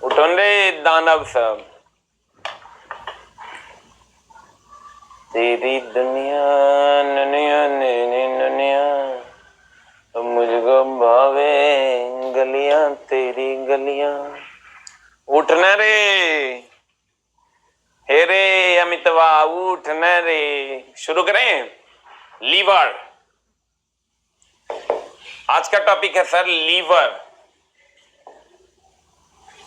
उठन रे दानव सब, तेरी दुनिया ननिया नैनी ननिया, तो मुझको भावे गलियां तेरी गलियां। उठना रे, हे रे अमितवा उठना रे। शुरू करें। लीवर, आज का टॉपिक है सर लीवर।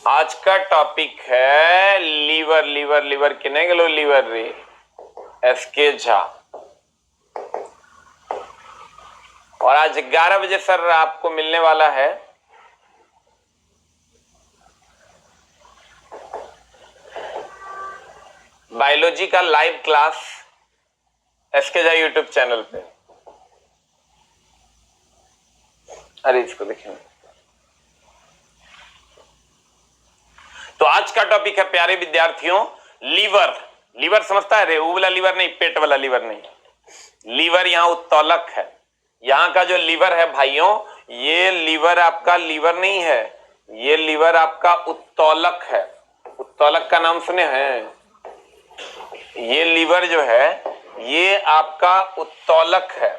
आज का टॉपिक है लीवर। लीवर लीवर किने गलो लीवर रे एसके झा। और आज 11 बजे सर आपको मिलने वाला है बायोलॉजी का live class SK Jha YouTube channel पे। अरे इसको देखिए। तो आज का टॉपिक है प्यारे विद्यार्थियों लीवर। लीवर समझता है रे, वो वाला लीवर नहीं, पेट वाला लीवर नहीं। लीवर यहाँ उत्तोलक है। यहाँ का जो लीवर है भाइयों, ये लीवर आपका लीवर नहीं है, ये लीवर आपका उत्तोलक है। उत्तोलक का नाम सुने हैं? ये लीवर जो है ये आपका उत्तोलक है।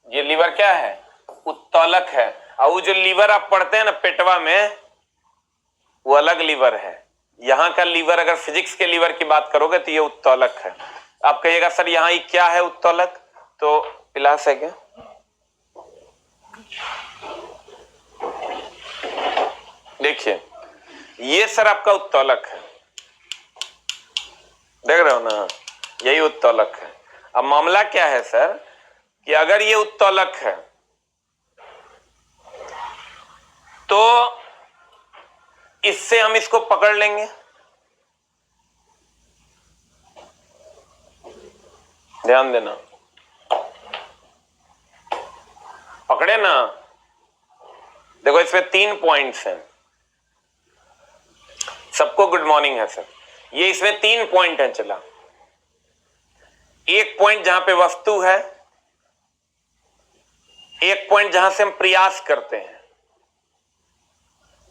ये लीवर क्या है? उत्तोलक है। और वो जो लीवर आप पढ़ते हैं ना पेटवा में, वो अलग लीवर है। यहाँ का लीवर अगर फिजिक्स के लीवर की बात करोगे तो ये उत्तोलक है। आप कहिएगा सर यहाँ क्या है उत्तोलक? तो पिलास है क्या? देखिए ये सर आपका उत्तोलक है, देख रहे हो ना, यही उत्तोलक है। अब मामला क्या है सर कि अगर ये उत्तोलक है तो इससे हम इसको पकड़ लेंगे, ध्यान देना, पकड़े ना। देखो इसमें 3 पॉइंट्स हैं। सबको गुड मॉर्निंग है सर। ये इसमें 3 पॉइंट हैं। चला, एक पॉइंट जहां पे वस्तु है, एक पॉइंट जहां से हम प्रयास करते हैं,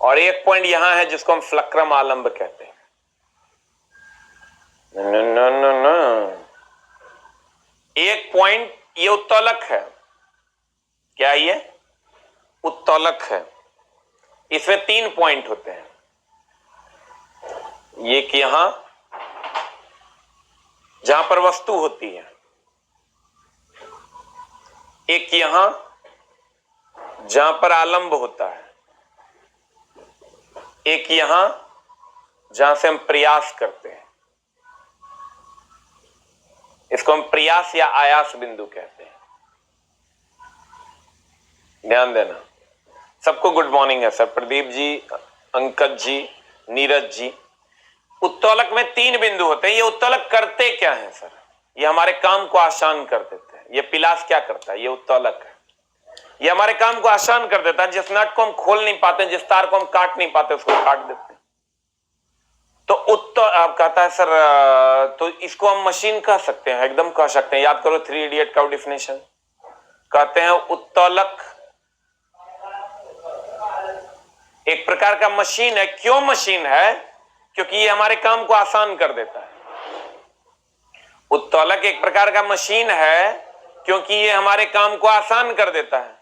और एक पॉइंट यहां है जिसको हम फ्लक्रम आलंब कहते हैं। न, न, न, न। एक पॉइंट ये उत्तोलक है। क्या ये उत्तोलक है? इसमें 3 पॉइंट होते हैं। ये कि यहां जहां पर वस्तु होती है, एक यहां जहां पर आलंब होता है, एक यहां जहां से हम प्रयास करते हैं। इसको हम प्रयास या आयास बिंदु कहते हैं। ध्यान देना। सबको गुड मॉर्निंग है सर। प्रदीप जी, अंकज जी, नीरज जी। उत्तोलक में 3 बिंदु होते हैं। ये उत्तोलक करते क्या है सर? ये हमारे काम को आसान कर देते हैं। ये पिलास क्या करता है? ये उत्तोलक है। ये हमारे काम को आसान कर देता है। जिस नट को हम खोल नहीं पाते, जिस तार को हम काट नहीं पाते, उसको काट देते हैं। तो आप कहता है सर तो इसको हम मशीन कह सकते हैं? एकदम कह सकते हैं। याद करो 3 इडियट का डिफिनेशन। कहते हैं उत्तोलक एक प्रकार का मशीन है। क्यों मशीन है? क्योंकि ये हमारे काम को आसान कर देता है। उत्तोलक एक प्रकार का मशीन है क्योंकि ये हमारे काम को आसान कर देता है।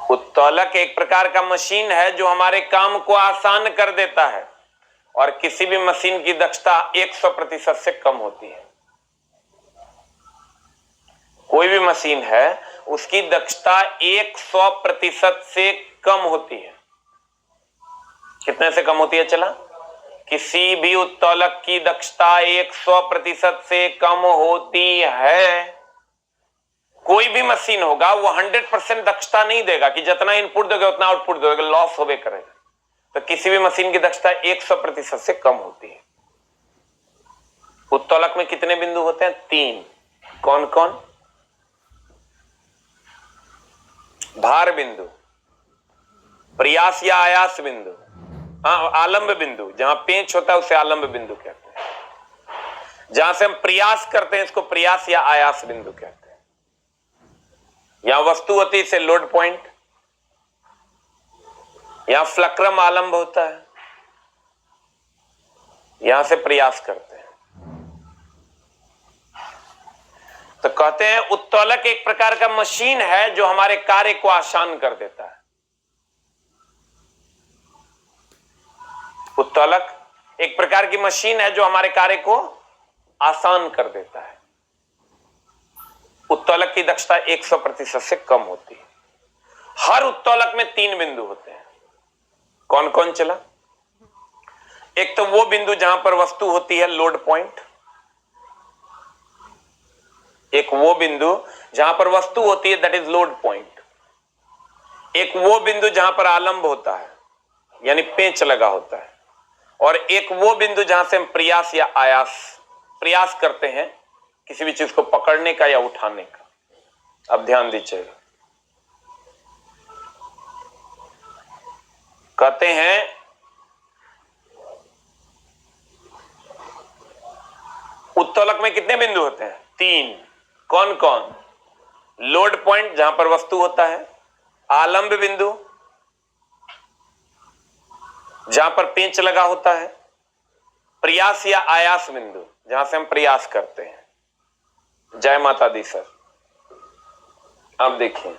उत्तोलक एक प्रकार का मशीन है जो हमारे काम को आसान कर देता है। और किसी भी मशीन की दक्षता 100% से कम होती है। कोई भी मशीन है उसकी दक्षता 100% से कम होती है। कितने से कम होती है? चला, किसी भी उत्तोलक की दक्षता 100% से कम होती है। कोई भी मशीन होगा वो 100% दक्षता नहीं देगा कि जितना इनपुट दोगे उतना आउटपुट दोगे, लॉस होवे करेगा। तो किसी भी मशीन की दक्षता 100% से कम होती है। उत्तोलक में कितने बिंदु होते हैं? 3। कौन कौन? भार बिंदु, प्रयास या आयास बिंदु, हाँ आलंब बिंदु। जहां पेंच होता है उसे आलंब बिंदु कहते हैं। जहां से हम प्रयास करते हैं इसको प्रयास या आयास बिंदु कहते हैं। यहां वस्तु होती है इसे लोड पॉइंट, यहां फ्लक्रम आलंब होता है, यहां से प्रयास करते हैं। तो कहते हैं उत्तोलक एक प्रकार का मशीन है जो हमारे कार्य को आसान कर देता है। उत्तोलक एक प्रकार की मशीन है जो हमारे कार्य को आसान कर देता है। उत्तोलक की दक्षता 100% से कम होती है। हर उत्तोलक में 3 बिंदु होते हैं। कौन कौन चला? एक तो वो बिंदु जहां पर वस्तु होती है, लोड पॉइंट। एक वो बिंदु जहां पर वस्तु होती है, दैट इज लोड पॉइंट। एक वो बिंदु जहां पर आलंब होता है, यानी पेंच लगा होता है। और एक वो बिंदु जहां से हम प्रयास या आयास प्रयास करते हैं किसी भी चीज को पकड़ने का या उठाने का। अब ध्यान दीजिएगा, कहते हैं उत्तोलक में कितने बिंदु होते हैं? 3। कौन कौन? लोड पॉइंट जहां पर वस्तु होता है, आलंब बिंदु जहां पर पेंच लगा होता है, प्रयास या आयास बिंदु जहां से हम प्रयास करते हैं। जय माता दी सर। अब देखिए,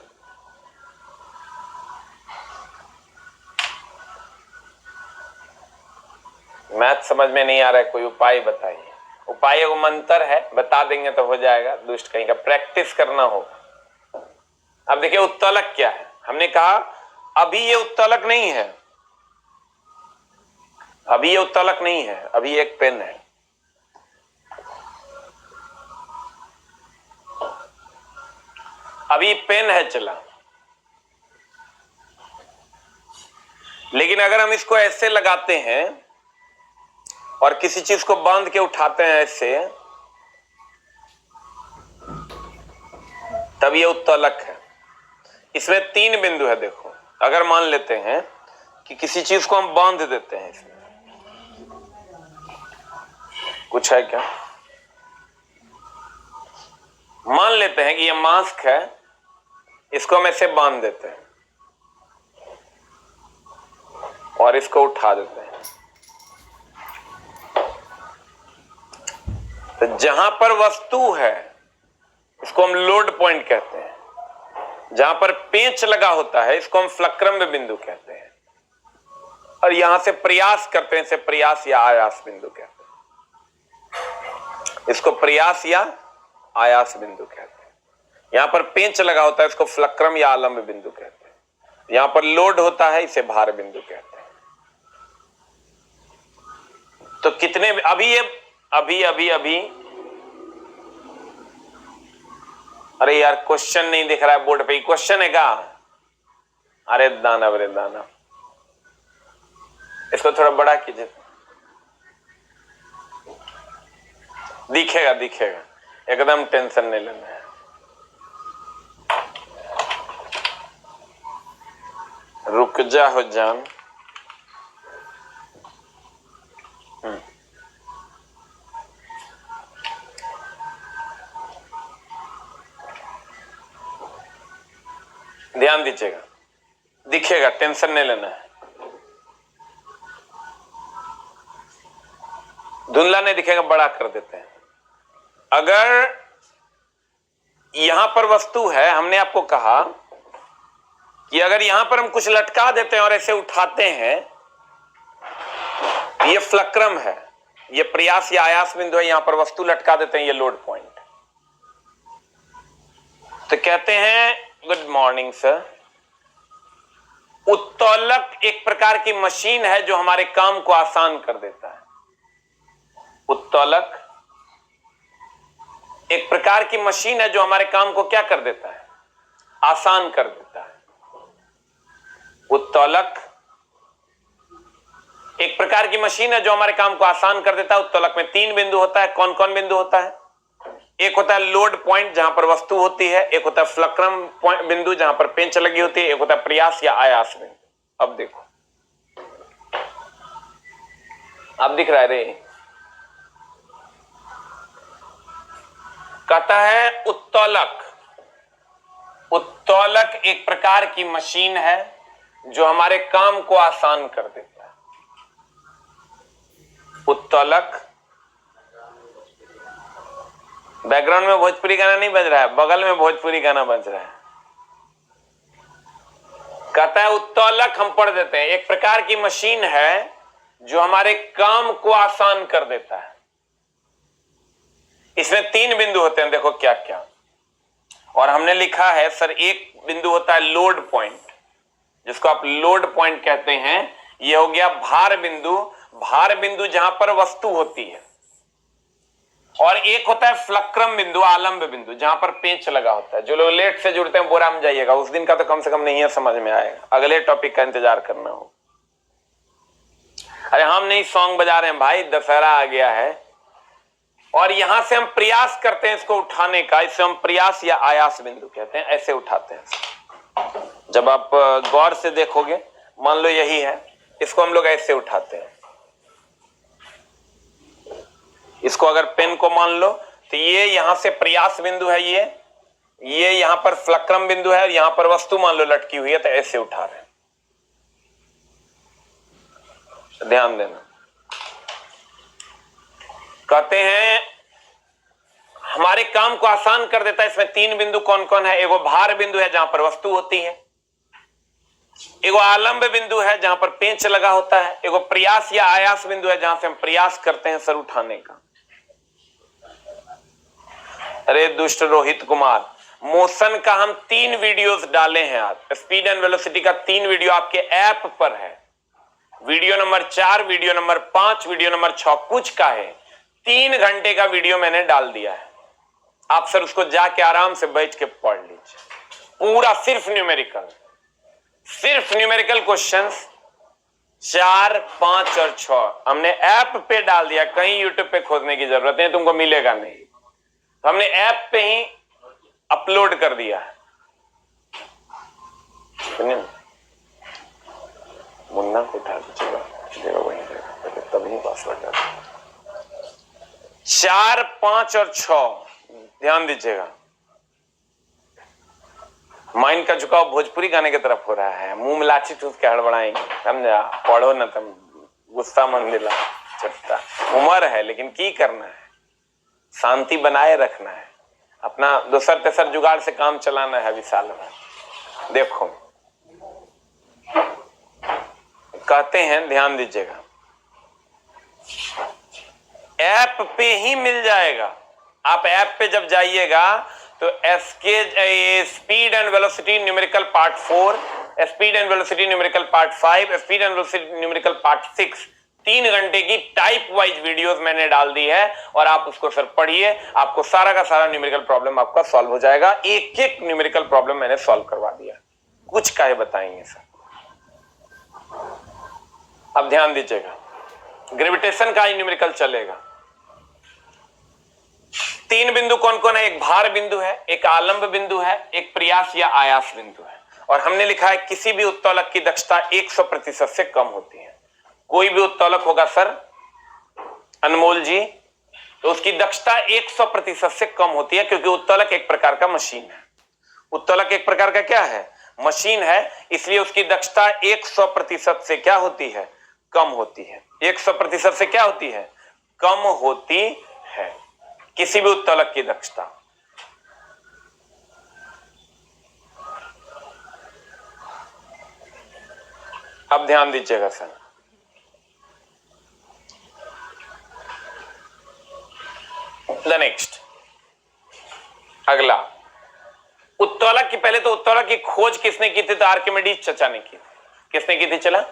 मैथ समझ में नहीं आ रहा है, कोई उपाय बताइए। उपाय वो मंत्र है, बता देंगे तो हो जाएगा। दुष्ट कहीं का प्रैक्टिस करना होगा। अब देखिए उत्तोलक क्या है। हमने कहा अभी ये उत्तोलक नहीं है, अभी ये उत्तोलक नहीं है, अभी एक पेन है। अभी पेन है चला, लेकिन अगर हम इसको ऐसे लगाते हैं और किसी चीज को बांध के उठाते हैं ऐसे, तब ये उत्तोलक है। इसमें 3 बिंदु है। देखो, अगर मान लेते हैं कि किसी चीज को हम बांध देते हैं इसमें, कुछ है क्या? मान लेते हैं कि ये मास्क है, इसको हम ऐसे बांध देते हैं और इसको उठा देते हैं। तो जहां पर वस्तु है इसको हम लोड पॉइंट कहते हैं, जहां पर पेंच लगा होता है इसको हम फ्लक्रम बिंदु कहते हैं, और यहां से प्रयास करते हैं इसे प्रयास या आयास बिंदु कहते हैं। इसको प्रयास या आयास बिंदु कहते हैं। यहां पर पेंच लगा होता है इसको फ्लक्रम या आलंब बिंदु कहते हैं। यहां पर लोड होता है इसे भार बिंदु कहते हैं। तो कितने अभी ये अभी अभी अभी अरे यार क्वेश्चन नहीं दिख रहा है बोर्ड पे। क्वेश्चन है क्या? अरे दानव, अरे दानव, इसको थोड़ा बड़ा कीजिए। दिखेगा दिखेगा, एकदम टेंशन नहीं लेना है। रुक जा हो जान। ध्यान दीजिएगा, दिखेगा, टेंशन नहीं लेना है। धुंधला नहीं दिखेगा, बड़ा कर देते हैं। अगर यहां पर वस्तु है, हमने आपको कहा कि अगर यहां पर हम कुछ लटका देते हैं और ऐसे उठाते हैं, ये फ्लक्रम है, ये प्रयास या आयास बिंदु है, यहां पर वस्तु लटका देते हैं, ये लोड पॉइंट। तो कहते हैं गुड मॉर्निंग सर, उत्तोलक एक प्रकार की मशीन है जो हमारे काम को आसान कर देता है। उत्तोलक एक प्रकार की मशीन है जो हमारे काम को क्या कर देता है? आसान कर देता है। उत्तोलक एक प्रकार की मशीन है जो हमारे काम को आसान कर देता है। उत्तोलक में 3 बिंदु होता है। कौन कौन बिंदु होता है? एक होता है लोड पॉइंट जहां पर वस्तु होती है, एक होता है फ्लक्रम बिंदु जहां पर पेंच लगी होती है, एक होता है प्रयास या आयास बिंदु। अब देखो, अब दिख रहा है रे। कहता है उत्तोलक, उत्तोलक एक प्रकार की मशीन है जो हमारे काम को आसान कर देता है। उत्तोलक, बैकग्राउंड में भोजपुरी गाना नहीं बज रहा है, बगल में भोजपुरी गाना बज रहा है। कहता है उत्तोलक, हम पढ़ देते हैं, एक प्रकार की मशीन है जो हमारे काम को आसान कर देता है। इसमें 3 बिंदु होते हैं, देखो क्या क्या। और हमने लिखा है सर, एक बिंदु होता है लोड पॉइंट, जिसको आप लोड पॉइंट कहते हैं। यह हो गया भार बिंदु, भार बिंदु जहां पर वस्तु होती है। और एक होता है फ्लक्रम बिंदु, आलंब बिंदु, जहां पर पेंच लगा होता है। जो लोग लेट से जुड़ते हैं बोरा में जाइएगा, उस दिन का तो कम से कम नहीं है समझ में आएगा, अगले टॉपिक का इंतजार करना हो। अरे हम नहीं सॉन्ग बजा रहे हैं भाई, दशहरा आ गया है और यहां से हम प्रयास करते हैं इसको उठाने का। इसे हम प्रयास या आयास बिंदु कहते हैं, ऐसे उठाते हैं। जब आप गौर से देखोगे, मान लो यही है, इसको हम लोग ऐसे उठाते हैं। इसको अगर पेन को मान लो तो ये यहां से प्रयास बिंदु है, ये यहां पर फ्लक्रम बिंदु है और यहां पर वस्तु मान लो लटकी हुई है, तो ऐसे उठा रहे हैं। ध्यान देना। कहते हैं हमारे काम को आसान कर देता है। इसमें 3 बिंदु कौन कौन है? एगो भार बिंदु है जहां पर वस्तु होती है, एगो आलंब बिंदु है जहां पर पेंच लगा होता है, एगो प्रयास या आयास बिंदु है जहां से हम प्रयास करते हैं सर उठाने का। अरे दुष्ट रोहित कुमार, मोशन का हम 3 वीडियोस डाले हैं आज, स्पीड एंड वेलोसिटी का 3 वीडियो आपके ऐप पर है। Video number 4, video number 5, video number 6, कुछ का है 3 घंटे का वीडियो मैंने डाल दिया है। आप सर उसको जाके आराम से बैठ के पढ़ लीजिए, पूरा सिर्फ न्यूमेरिकल क्वेश्चंस 4, 5 और 6 हमने ऐप पे डाल दिया। कहीं यूट्यूब पे खोजने की जरूरत नहीं, तुमको मिलेगा नहीं, तो हमने ऐप पे ही अपलोड कर दिया है। मुन्ना को उठा दीजिएगा, तभी पास लगा। 4, 5 और 6 ध्यान दीजिएगा। माइंड का झुकाव भोजपुरी गाने की तरफ हो रहा है, मुंह में लाठी ठूस के हड़बड़ाएंगे, समझा? पढ़ो न तुम, गुस्सा मन दिला छट्टा। उम्र है लेकिन की करना है, शांति बनाए रखना है, अपना दूसर तेसर जुगाड़ से काम चलाना है। अभी साल में देखो कहते हैं, ध्यान दीजिएगा, ऐप पे ही मिल जाएगा। आप ऐप पे जब जाइएगा तो speed and velocity numerical part 4, speed and velocity numerical part 5, speed and velocity numerical part 6, 3 घंटे की टाइप वाइज वीडियोस मैंने डाल दी है और आप उसको सर पढ़िए, आपको सारा का सारा न्यूमेरिकल प्रॉब्लम आपका सॉल्व हो जाएगा। एक एक न्यूमेरिकल प्रॉब्लम मैंने सॉल्व करवा दिया, कुछ काहे बताएंगे सर। अब ध्यान दीजिएगा, ग्रेविटेशन का ही न्यूमेरिकल चलेगा। 3 बिंदु कौन कौन है? एक भार बिंदु है, एक आलंब बिंदु है, एक प्रयास या आयास बिंदु है। और हमने लिखा है किसी भी उत्तोलक की दक्षता 100% से कम होती है। कोई भी उत्तोलक होगा सर अनमोल जी, तो उसकी दक्षता 100% से कम होती है, क्योंकि उत्तोलक एक प्रकार का मशीन है। उत्तोलक एक प्रकार का क्या है? मशीन है, इसलिए उसकी दक्षता 100% से क्या होती है? कम होती है। 100% से क्या होती है? कम होती है किसी भी उत्तोलक की दक्षता। अब ध्यान दीजिएगा सर, द नेक्स्ट, अगला उत्तोलक की, पहले तो उत्तोलक की खोज किसने की थी? तो आर्किमिडीज चचा ने की। किसने की थी? चला,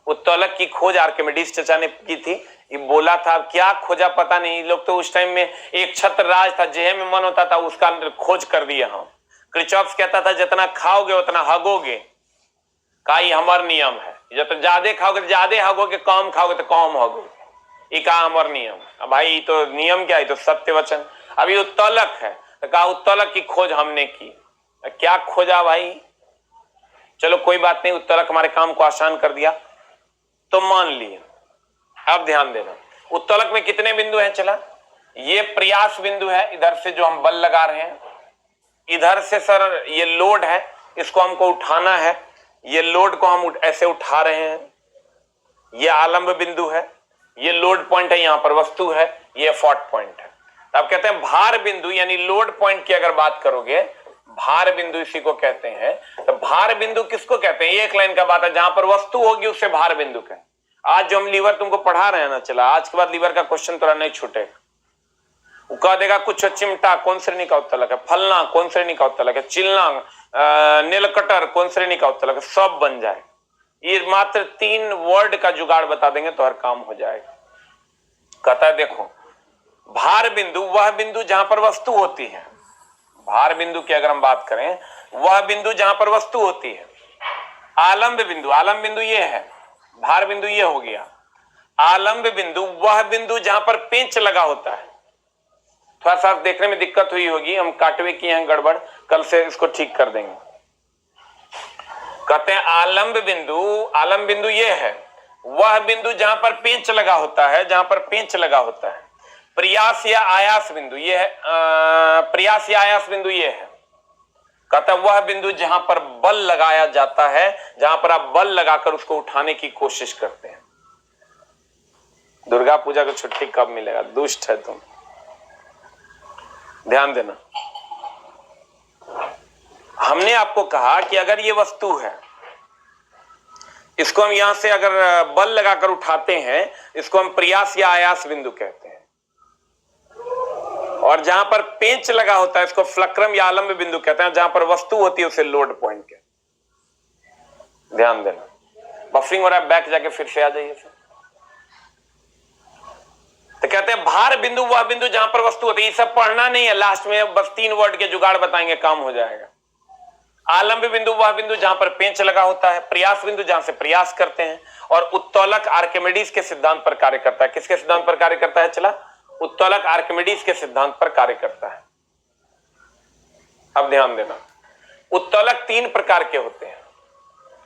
उत्तोलक की खोज आर्किमिडीज चचा ने की थी। ये बोला था, क्या खोजा पता नहीं, लोग तो उस टाइम में एक छत्र राज था, जेहे में मन होता था उसका खोज कर दिया हम। क्रिचॉप्स कहता था जितना खाओगे उतना हगोगे, का ही हमार नियम है, जब ज्यादा खाओगे तो ज्यादा हगोगे, कम खाओगे तो कम हगोगे, ये का हमार नियम। अब भाई तो नियम क्या है? तो सत्य वचन। अभी उत्तोलक है तो कहा उत्तोलक की खोज हमने की। क्या खोजा भाई? चलो कोई बात नहीं, उत्तोलक हमारे काम को आसान कर दिया तो मान लिए। अब ध्यान देना, उत्तोलक में कितने बिंदु हैं? चला, ये प्रयास बिंदु है, इधर से जो हम बल लगा रहे हैं, इधर से सर ये लोड है, इसको हमको उठाना है। ये लोड को हम ऐसे उठा रहे हैं, ये आलंब बिंदु है, ये लोड पॉइंट है, यहां पर वस्तु है, ये एफॉर्ट पॉइंट है। तो आप कहते हैं भार बिंदु यानी लोड पॉइंट की अगर बात करोगे, भार बिंदु इसी को कहते हैं। तो भार बिंदु किसको कहते हैं? ये एक लाइन का बात है, जहां पर वस्तु होगी उसे भार बिंदु कहते हैं। आज जो हम लीवर तुमको पढ़ा रहे हैं ना, चला आज के बाद लीवर का क्वेश्चन थोड़ा नहीं छूटेगा। वो कह देगा कुछ चिमटा कौन श्रेणी का उत्तलक है, फलना कौन श्रेणी का उत्तलक है, चिलना नीलकटर कौन श्रेणी का उत्तलक है, सब बन जाए। ये मात्र 3 वर्ड का जुगाड़ बता देंगे तो हर काम हो जाएगा। कहता है देखो, भार बिंदु वह बिंदु जहां पर वस्तु होती है। भार बिंदु की अगर हम बात करें, वह बिंदु जहां पर वस्तु होती है। आलंब बिंदु, आलंब बिंदु ये है, भार बिंदु ये हो गया। आलंब बिंदु वह बिंदु जहां पर पेंच लगा होता है। थोड़ा सा देखने में दिक्कत हुई होगी, हम काटवे किए हैं गड़बड़, कल से इसको ठीक कर देंगे। कहते हैं आलंब बिंदु ये है वह बिंदु जहां पर पेंच लगा होता है, जहां पर पेंच लगा होता है। प्रयास या आयास बिंदु ये है, प्रयास या आयास बिंदु ये है। कहता है वह बिंदु जहां पर बल लगाया जाता है, जहां पर आप बल लगाकर उसको उठाने की कोशिश करते हैं। दुर्गा पूजा को छुट्टी कब मिलेगा? दुष्ट है तुम, ध्यान देना। हमने आपको कहा कि अगर ये वस्तु है, इसको हम यहां से अगर बल लगाकर उठाते हैं, इसको हम प्रयास या आयास बिंदु कहते हैं। और जहां पर पेंच लगा होता है, इसको फ्लक्रम या आलंब बिंदु कहते हैं। जहां पर वस्तु होती है उसे लोड पॉइंट कहते हैं। ध्यान देना, बफरिंग हो रहा है, बैक जाके फिर से आ जाइए। तो कहते हैं भार बिंदु वह बिंदु जहां पर वस्तु होती है। ये सब पढ़ना नहीं है, लास्ट में बस 3 वर्ड के जुगाड़ बताएंगे, काम हो जाएगा। आलंब बिंदु वह बिंदु जहां पर पेंच लगा होता है। प्रयास बिंदु जहां से प्रयास करते हैं। और उत्तोलक आर्किमिडीज के सिद्धांत पर कार्य करता है। किसके सिद्धांत पर कार्य करता है? चला, उत्तोलक आर्किमिडीज के सिद्धांत पर कार्य करता है। अब ध्यान देना, उत्तोलक 3 प्रकार के होते हैं।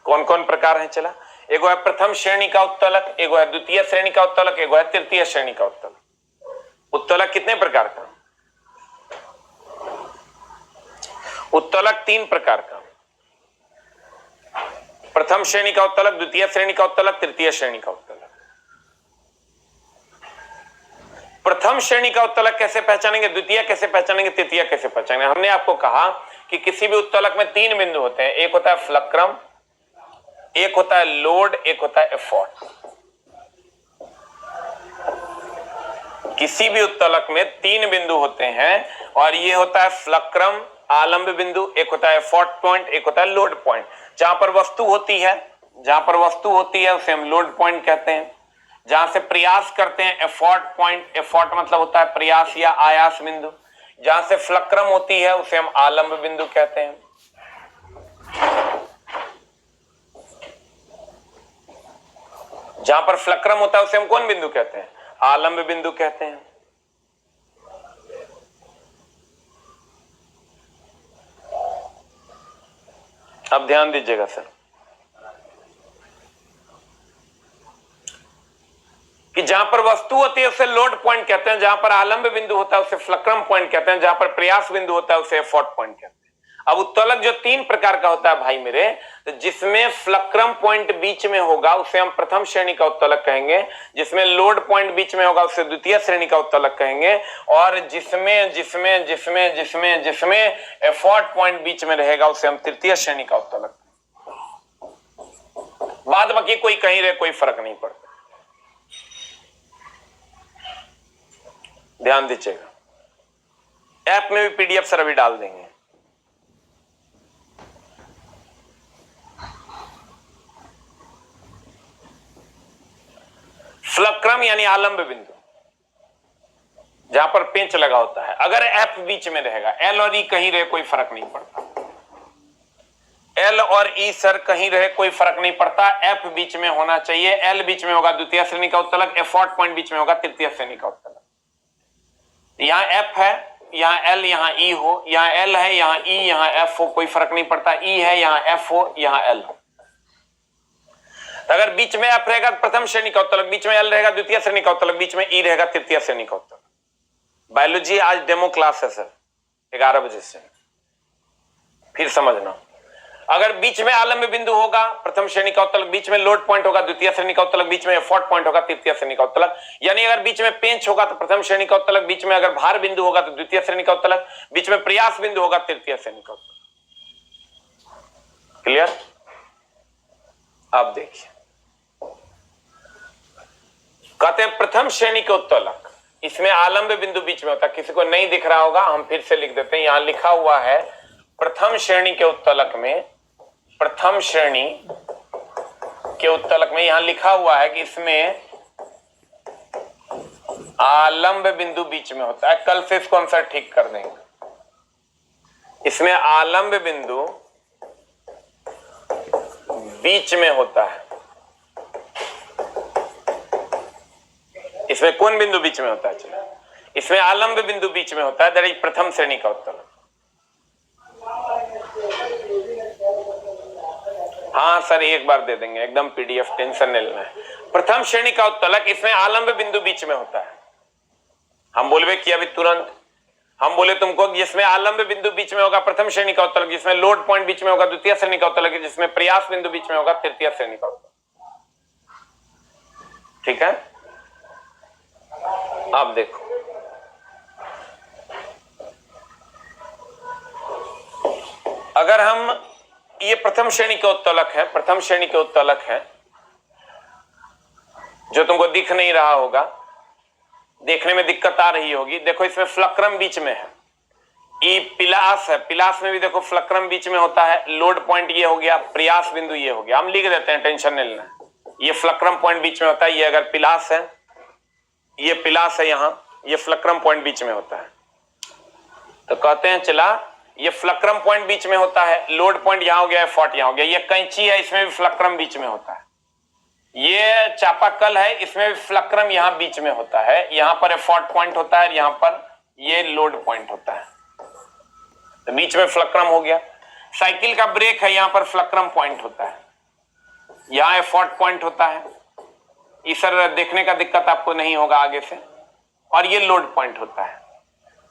कौन कौन प्रकार हैं? चला, एक है प्रथम श्रेणी का उत्तोलक, एक है द्वितीय श्रेणी का उत्तोलक, एक है तृतीय श्रेणी का उत्तोलक। उत्तोलक कितने प्रकार का? उत्तोलक 3 प्रकार का। प्रथम श्रेणी का उत्तोलक, द्वितीय श्रेणी का उत्तोलक, तृतीय श्रेणी का उत्तोलक। प्रथम श्रेणी का उत्तोलक कैसे पहचानेंगे, द्वितीय कैसे पहचानेंगे, तृतीय कैसे पहचानेंगे? हमने आपको कहा कि किसी भी उत्तोलक में 3 बिंदु होते हैं। एक होता है फ्लक्रम, एक होता है लोड, एक होता है एफॉर्ट। किसी भी उत्तोलक में 3 बिंदु होते हैं और ये होता है फ्लक्रम, आलंब बिंदु, एक होता है एफॉर्ट पॉइंट, एक होता है लोड पॉइंट। जहां पर वस्तु होती है, जहां पर वस्तु होती है उसे हम लोड पॉइंट कहते हैं। जहां से प्रयास करते हैं एफॉर्ट पॉइंट, एफॉर्ट मतलब होता है प्रयास या आयास बिंदु। जहां से फ्लक्रम होती है उसे हम आलंब बिंदु कहते हैं। जहां पर फ्लक्रम होता है उसे हम कौन बिंदु कहते हैं? आलंब बिंदु कहते हैं। अब ध्यान दीजिएगा सर, कि जहां पर वस्तु होती है उसे लोड पॉइंट कहते हैं, जहां पर आलंब बिंदु होता है उसे फ्लक्रम पॉइंट कहते हैं, जहां पर प्रयास बिंदु होता है उसे एफॉर्ट पॉइंट कहते हैं। अब उत्तोलक जो 3 प्रकार का होता है भाई मेरे, तो जिसमें फ्लक्रम पॉइंट बीच में होगा उसे हम प्रथम श्रेणी का उत्तोलक कहेंगे। जिसमें लोड पॉइंट बीच में होगा उसे द्वितीय श्रेणी का उत्तोलक कहेंगे। और जिसमें जिसमें जिसमें जिसमें जिसमें एफॉर्ट पॉइंट बीच में रहेगा उसे हम तृतीय श्रेणी का उत्तोलक। बाद बाकी कोई कहीं रहे कोई फर्क नहीं पड़ता। ध्यान दीजिएगा, ऐप में भी पीडीएफ सर अभी डाल देंगे। फ्लक्रम यानी आलंब बिंदु, जहां पर पेंच लगा होता है। अगर एफ बीच में रहेगा, एल और ई कहीं रहे कोई फर्क नहीं पड़ता। एल और ई सर कहीं रहे कोई फर्क नहीं पड़ता, एफ बीच में होना चाहिए। एल बीच में होगा द्वितीय श्रेणी का उत्तोलक, एफॉर्ट पॉइंट बीच में होगा तृतीय श्रेणी का उत्तोलक। यहां एफ है, यहां एल, यहां ई हो, यहां एल है, यहां ई, यहां एफ हो, कोई फर्क नहीं पड़ता। ई है, यहां एफ हो, यहां एल हो। तो अगर बीच में एफ रहेगा प्रथम श्रेणी का उत्तोलक, बीच में एल रहेगा द्वितीय श्रेणी का उत्तोलक, बीच में ई रहेगा तृतीय श्रेणी का उत्तोलक। बायोलॉजी आज डेमो क्लास है सर, 11 बजे से, फिर समझना। अगर बीच में आलम्ब बिंदु होगा प्रथम श्रेणी का उत्तलक, बीच में लोड पॉइंट होगा द्वितीय श्रेणी का उत्तलक, बीच में एफॉर्ट पॉइंट होगा तृतीय श्रेणी का उत्तलक। यानी अगर बीच में पेंच होगा तो प्रथम श्रेणी का उत्तलक, बीच में अगर भार बिंदु होगा तो द्वितीय श्रेणी का उत्तलक, बीच में प्रयास बिंदु होगा तृतीय श्रेणी का उत्तलक। क्लियर? अब देखिए, कहते हैं प्रथम श्रेणी के उत्तलक, इसमें आलम्ब बिंदु बीच में होता है। किसी को नहीं दिख रहा होगा, हम फिर से लिख देते हैं। यहां लिखा हुआ है प्रथम श्रेणी के उत्तलक में, प्रथम श्रेणी के उत्तलक में यहां लिखा हुआ है कि इसमें आलम्ब बिंदु बीच में होता है। कल से इसको आंसर ठीक कर देंगे। इसमें आलम्ब बिंदु बीच में होता है। इसमें कौन बिंदु बीच में होता है? चलो, इसमें आलम्ब बिंदु बीच में होता है, दैट इज प्रथम श्रेणी का उत्तलक। हाँ सर, एक बार दे देंगे, एकदम पीडीएफ, टेंशन नहीं लेना है। प्रथम श्रेणी का उत्तलक, इसमें आलम्ब बिंदु बीच में होता है। हम बोलवे किया अभी तुरंत, हम बोले तुमको जिसमें आलम्ब बिंदु बीच में होगा प्रथम श्रेणी का उत्तलक, जिसमें लोड पॉइंट बीच में होगा द्वितीय श्रेणी का उत्तलक, जिसमें प्रयास बिंदु बीच में होगा तृतीय श्रेणी का उत्तलक। ठीक है? अब देखो, अगर हम, ये प्रथम श्रेणी के उत्तलक है, प्रथम श्रेणी के उत्तलक है जो तुमको दिख नहीं रहा होगा, देखने में दिक्कत आ रही होगी। देखो इसमें फ्लक्रम बीच में है, ये पिलास है, पिलास में भी देखो फ्लक्रम बीच में होता है। लोड पॉइंट ये हो गया, प्रयास बिंदु ये हो गया, हम लिख देते हैं, टेंशन नहीं लेना। ये फ्लक्रम पॉइंट बीच में होता है। ये अगर पिलास है, ये पिलास है, यहां ये फ्लक्रम पॉइंट बीच में होता है। तो कहते हैं चला, ये फ्लक्रम पॉइंट बीच में होता है, लोड पॉइंट यहां हो गया, एफॉर्ट यहां हो गया। ये कैंची है, इसमें भी फ्लक्रम बीच में होता है। ये चापाकल है, इसमें भी फ्लक्रम यहां बीच में होता है। यहां पर एफॉर्ट पॉइंट होता है, यहां पर ये लोड पॉइंट होता है, तो बीच में फ्लक्रम हो गया। साइकिल का ब्रेक है, यहां पर फ्लक्रम पॉइंट होता है, यहां एफॉर्ट पॉइंट होता है। इस सर देखने का दिक्कत आपको नहीं होगा आगे से। और ये लोड पॉइंट होता है।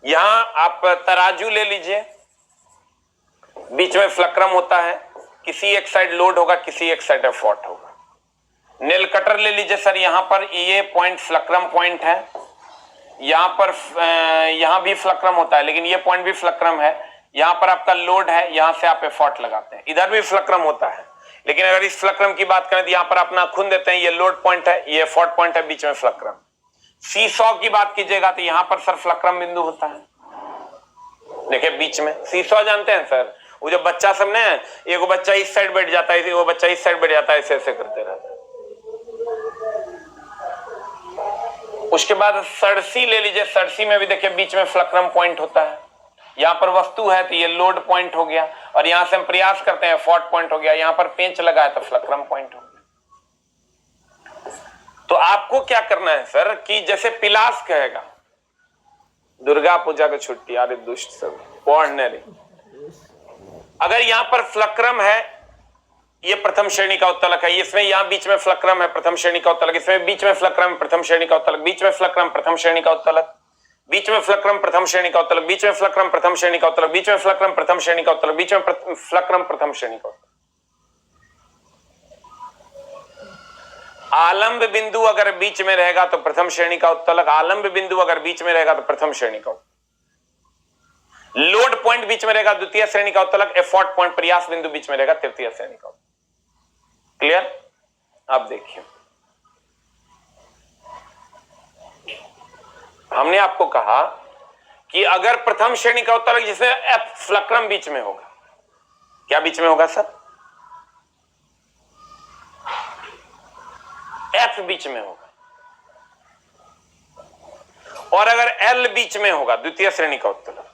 यहां आप तराजू ले लीजिए, बीच में फ्लक्रम होता है, किसी एक साइड लोड होगा, किसी एक साइड एफॉर्ट होगा। नेल कटर ले लीजिए सर, यहां पर ये पॉइंट फ्लक्रम पॉइंट है, यहां पर यहां भी फ्लक्रम होता है, लेकिन ये पॉइंट भी फ्लक्रम है। यहां पर आपका लोड है, यहां से आप एफॉर्ट लगाते हैं। इधर भी फ्लक्रम होता है, लेकिन अगर इस फ्लक्रम की बात करें तो यहां पर आप नाखून देते हैं, ये लोड पॉइंट है, ये एफॉर्ट पॉइंट है, बीच में फ्लक्रम। सीसॉ की बात कीजिएगा तो यहां पर सर फ्लक्रम बिंदु होता है, देखिए बीच में। सीसॉ जानते हैं सर, वो जो बच्चा सब ने, एक बच्चा इस साइड बैठ जाता है, वो बच्चा इस साइड बैठ जाता है, ऐसे ऐसे करते रहता है। उसके बाद सरसी ले लीजिए, सरसी में भी देखिए बीच में फ्लक्रम पॉइंट होता है। यहां पर वस्तु है तो ये लोड पॉइंट हो गया, और यहां से हम प्रयास करते हैं, एफॉर्ट पॉइंट हो गया। यहां पर पेंच लगा है तो फ्लक्रम पॉइंट हो गया। तो आपको क्या करना है सर, कि जैसे पिलास कहेगा, दुर्गा पूजा की छुट्टी, अरे दुष्ट सब पढ़ने रही। अगर यहां पर फ्लक्रम है, ये प्रथम श्रेणी का उत्तलक है, इसमें यहां बीच में फ्लक्रम है, प्रथम श्रेणी का उत्तलक, इसमें बीच में फ्लक्रम, प्रथम श्रेणी का उत्तलक, बीच में फ्लक्रम, प्रथम श्रेणी का उत्तलक, बीच में फ्लक्रम, प्रथम श्रेणी का उत्तलक, बीच में फ्लक्रम, प्रथम श्रेणी का उत्तलक, बीच में फ्लक्रम, प्रथम श्रेणी का उत्तलक, बीच में फ्लक्रम, प्रथम श्रेणी का उत्तलक। आलम्ब बिंदु अगर बीच में रहेगा तो प्रथम श्रेणी का उत्तलक, आलम्ब बिंदु अगर बीच में रहेगा तो प्रथम श्रेणी का उत्तलक। लोड पॉइंट बीच में रहेगा द्वितीय श्रेणी का उत्तलक, एफॉर्ट पॉइंट प्रयास बिंदु बीच में रहेगा तृतीय श्रेणी का उत्तलक। क्लियर? अब देखिए, हमने आपको कहा कि अगर प्रथम श्रेणी का उत्तलक जिसमें एफ फ्लक्रम बीच में होगा, क्या बीच में होगा सर? एफ बीच में होगा। और अगर एल बीच में होगा द्वितीय श्रेणी का उत्तलक,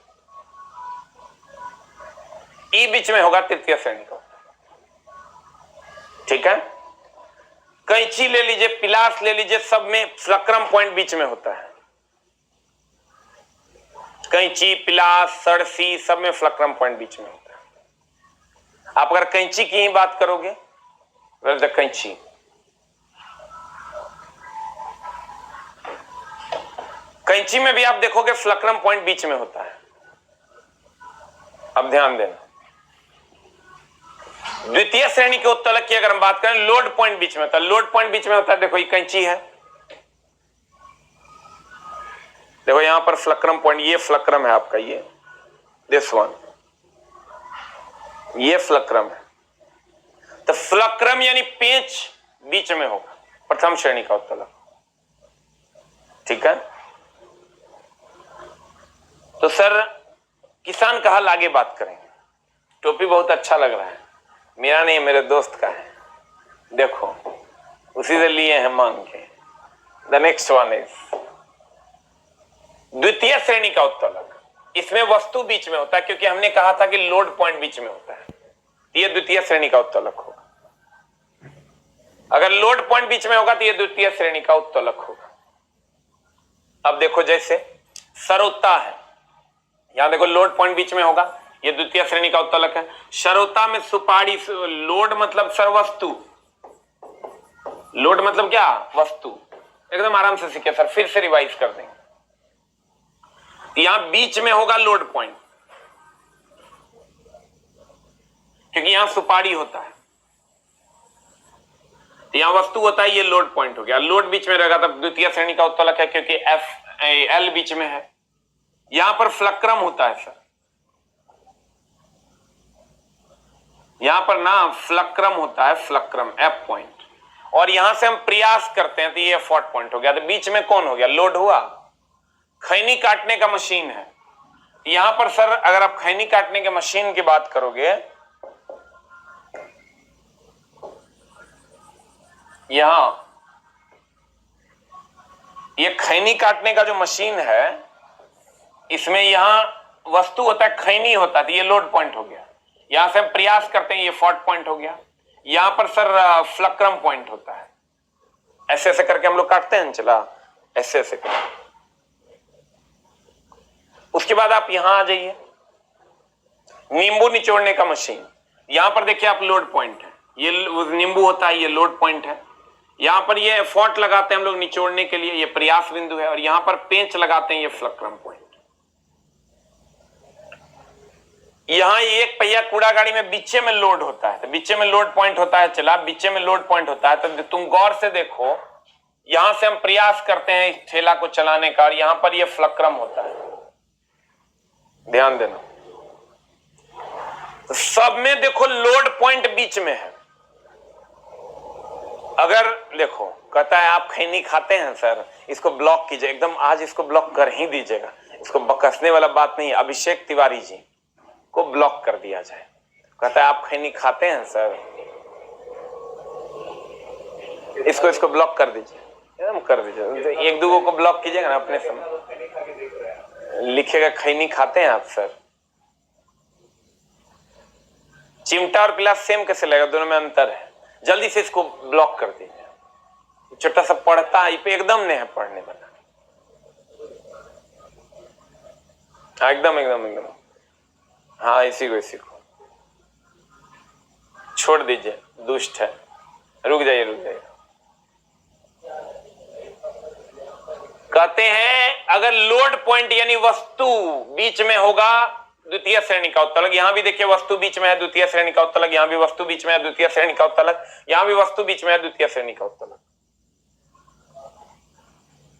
ई बीच में होगा तृतीय श्रेणी का उत्तलक। ठीक है? कैंची ले लीजिए, पिलास ले लीजिए, सब में फ्लक्रम पॉइंट बीच में होता है। कैंची, पिलास, सरसी, सब में फ्लक्रम पॉइंट बीच में होता है। आप अगर कैंची की ही बात करोगे, कैंची, कैंची में भी आप देखोगे फ्लक्रम पॉइंट बीच में होता है। अब ध्यान देना, द्वितीय श्रेणी के उत्तोलक की अगर हम बात करें, लोड पॉइंट बीच में होता है। लोड पॉइंट बीच में होता है, देखो ये कैंची है, देखो यहां पर फ्लक्रम पॉइंट, ये फ्लक्रम है आपका, ये दिस वन, ये फ्लक्रम है। तो फ्लक्रम यानी पेंच बीच में होगा प्रथम श्रेणी का उत्तोलक, ठीक है। तो सर किसान का हल आगे बात करेंगे। टोपी बहुत अच्छा लग रहा है, मेरा नहीं मेरे दोस्त का है, देखो उसी से लिए हैं मांग के। द नेक्स्ट वन इज द्वितीय श्रेणी का उत्तोलक। इसमें वस्तु बीच में होता है, क्योंकि हमने कहा था कि लोड पॉइंट बीच में होता है, ये द्वितीय श्रेणी का उत्तोलक होगा। अगर लोड पॉइंट बीच में होगा तो ये द्वितीय श्रेणी का उत्तोलक होगा। अब देखो जैसे सरोता है, यहां देखो लोड पॉइंट बीच में होगा, ये द्वितीय श्रेणी का उत्तोलक है। सरोता में सुपारी, लोड मतलब सर वस्तु, लोड मतलब क्या, वस्तु। एकदम आराम से सीखे सर, फिर से रिवाइज कर देंगे। यहां बीच में होगा लोड पॉइंट, क्योंकि यहां सुपारी होता है, यहां वस्तु होता है, ये लोड पॉइंट हो गया। लोड बीच में रहेगा तब द्वितीय श्रेणी का उत्तोलक है, क्योंकि एल बीच में है। यहां पर फ्लक्रम होता है सर, यहां पर ना फ्लक्रम होता है, फ्लक्रम एफ पॉइंट, और यहां से हम प्रयास करते हैं तो ये एफॉर्ट पॉइंट हो गया। तो बीच में कौन हो गया, लोड हुआ। खैनी काटने का मशीन है, यहां पर सर अगर आप खैनी काटने के मशीन की बात करोगे, यहां ये खैनी काटने का जो मशीन है, इसमें यहां वस्तु होता है, खैनी होता है, तो ये लोड पॉइंट हो गया। यहां से हम प्रयास करते हैं, ये फॉर्ट पॉइंट हो गया। यहां पर सर फ्लक्रम पॉइंट होता है, ऐसे ऐसे करके हम लोग काटते हैं, चला ऐसे ऐसे करके। उसके बाद आप यहां आ जाइए, नींबू निचोड़ने का मशीन, यहां पर देखिए आप लोड पॉइंट है, ये नींबू होता है, ये लोड पॉइंट है। यहां पर ये एफर्ट लगाते हैं हम लोग निचोड़ने के लिए, ये प्रयास बिंदु है, और यहां पर पेंच लगाते हैं, ये फ्लक्रम पॉइंट। यहां एक पहिया कूड़ा गाड़ी में बीचे में लोड होता है, तो बीचे में लोड पॉइंट होता है, चला बीचे में लोड पॉइंट होता है। तो तुम गौर से देखो, यहां से हम प्रयास करते हैं इस ठेला को चलाने का, और यहां पर ये फ्लक्रम होता है, ध्यान देना। तो सब में देखो लोड पॉइंट बीच में है। अगर देखो कहता है आप खैनी खाते हैं सर, इसको ब्लॉक कीजिए, एकदम आज इसको ब्लॉक कर ही दीजिएगा, इसको बकसने वाला बात नहीं, अभिषेक तिवारी जी को ब्लॉक कर दिया जाए। कहता है आप खैनी खाते हैं सर, इसको ब्लॉक कर दीजिए, एकदम कर दीजिए। एक दो को ब्लॉक कीजिएगा ना अपने समय, लिखेगा खैनी खाते हैं आप सर। चिमटा और गिलास सेम कैसे लगेगा, दोनों में अंतर है। जल्दी से इसको ब्लॉक कर दीजिए, छोटा सा पढ़ता है, एकदम नहीं है पढ़ने वाला, एकदम एकदम एकदम, हाँ इसी को छोड़ दीजिए, दुष्ट है, रुक जाइए। कहते हैं अगर लोड पॉइंट यानी वस्तु बीच में होगा, द्वितीय श्रेणी का उत्तोलक। यहां भी देखिए वस्तु बीच में है, द्वितीय श्रेणी का उत्तोलक। यहां भी वस्तु बीच में है, द्वितीय श्रेणी का उत्तोलक। यहां भी वस्तु बीच में है, द्वितीय श्रेणी का उत्तोलक।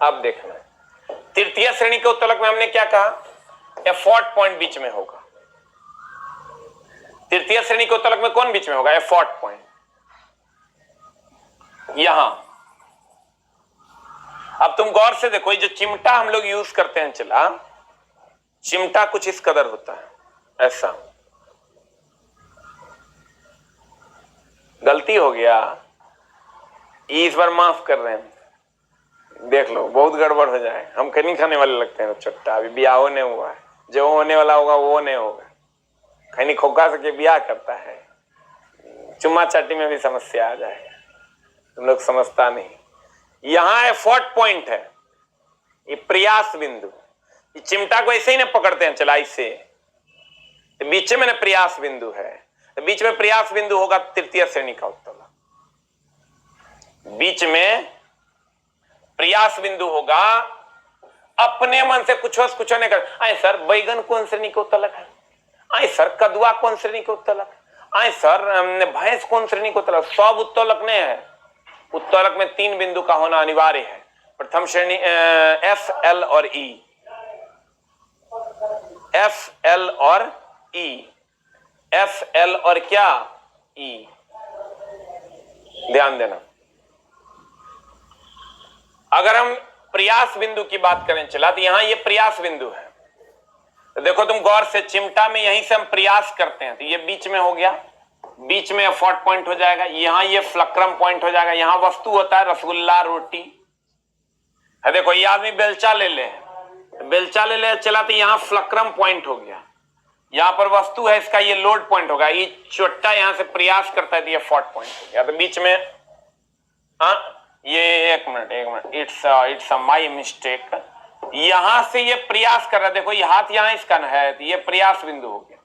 अब देखना तृतीय श्रेणी के उत्तोलक में हमने क्या कहा, एफॉर्ट पॉइंट बीच में होगा। तृतीय श्रेणी के उत्तोलक में कौन बीच में होगा, एफॉर्ट पॉइंट। यहां अब तुम गौर से देखो, ये जो चिमटा हम लोग यूज करते हैं, चला चिमटा कुछ इस कदर होता है, ऐसा। गलती हो गया, इस बार माफ कर रहे हैं, देख लो बहुत गड़बड़ हो जाए, हम खैनी खाने वाले लगते हैं। छोटा अभी ब्याह होने हुआ है, जो होने वाला होगा वो नहीं होगा। खैनी खोखा सके ब्याह करता है, चुम्मा चाटी में भी समस्या आ जाएगा, तुम लोग समझता नहीं। यहां एफर्ट पॉइंट है, ये प्रयास बिंदु, ये चिमटा को ऐसे ही ना पकड़ते हैं चलाई से, बीच में ना प्रयास बिंदु है, तो बीच में प्रयास बिंदु होगा तृतीय श्रेणी का उत्तोलक। बीच में प्रयास बिंदु होगा, अपने मन से कुछ नहीं कर। आए सर बैगन कौन श्रेणी के उत्तोलक है, आए सर कदुआ कौन श्रेणी के उत्तोलक, आए सर भैंस कौन श्रेणी को उत्तोलक? सब उत्तोलक ने है। उत्तोलक में 3 बिंदु का होना अनिवार्य है। प्रथम श्रेणी एफ, एल और ई। एफ, एल और ई। एफ, एल और क्या? ई। ध्यान देना। अगर हम प्रयास बिंदु की बात करें चला, तो यहां ये प्रयास बिंदु है। तो देखो तुम गौर से, चिमटा में यहीं से हम प्रयास करते हैं, तो ये बीच में हो गया, बीच में एफर्ट पॉइंट हो जाएगा। यहां ये फ्लक्रम पॉइंट हो जाएगा। यहां वस्तु होता है रसगुल्ला, रोटी है। देखो ये आदमी बेलचा ले ले, बेलचा ले ले चला, तो यहां फ्लक्रम पॉइंट हो गया। यहां पर वस्तु है, इसका ये लोड पॉइंट होगा। ये चोट्टा यहां से प्रयास करता है, तो ये एफर्ट पॉइंट हो गया। तो बीच में ये एक मिनट, इट्स माई मिस्टेक। यहां से ये प्रयास कर रहा है। देखो ये हाथ यहां इसका है, तो ये प्रयास बिंदु हो गया।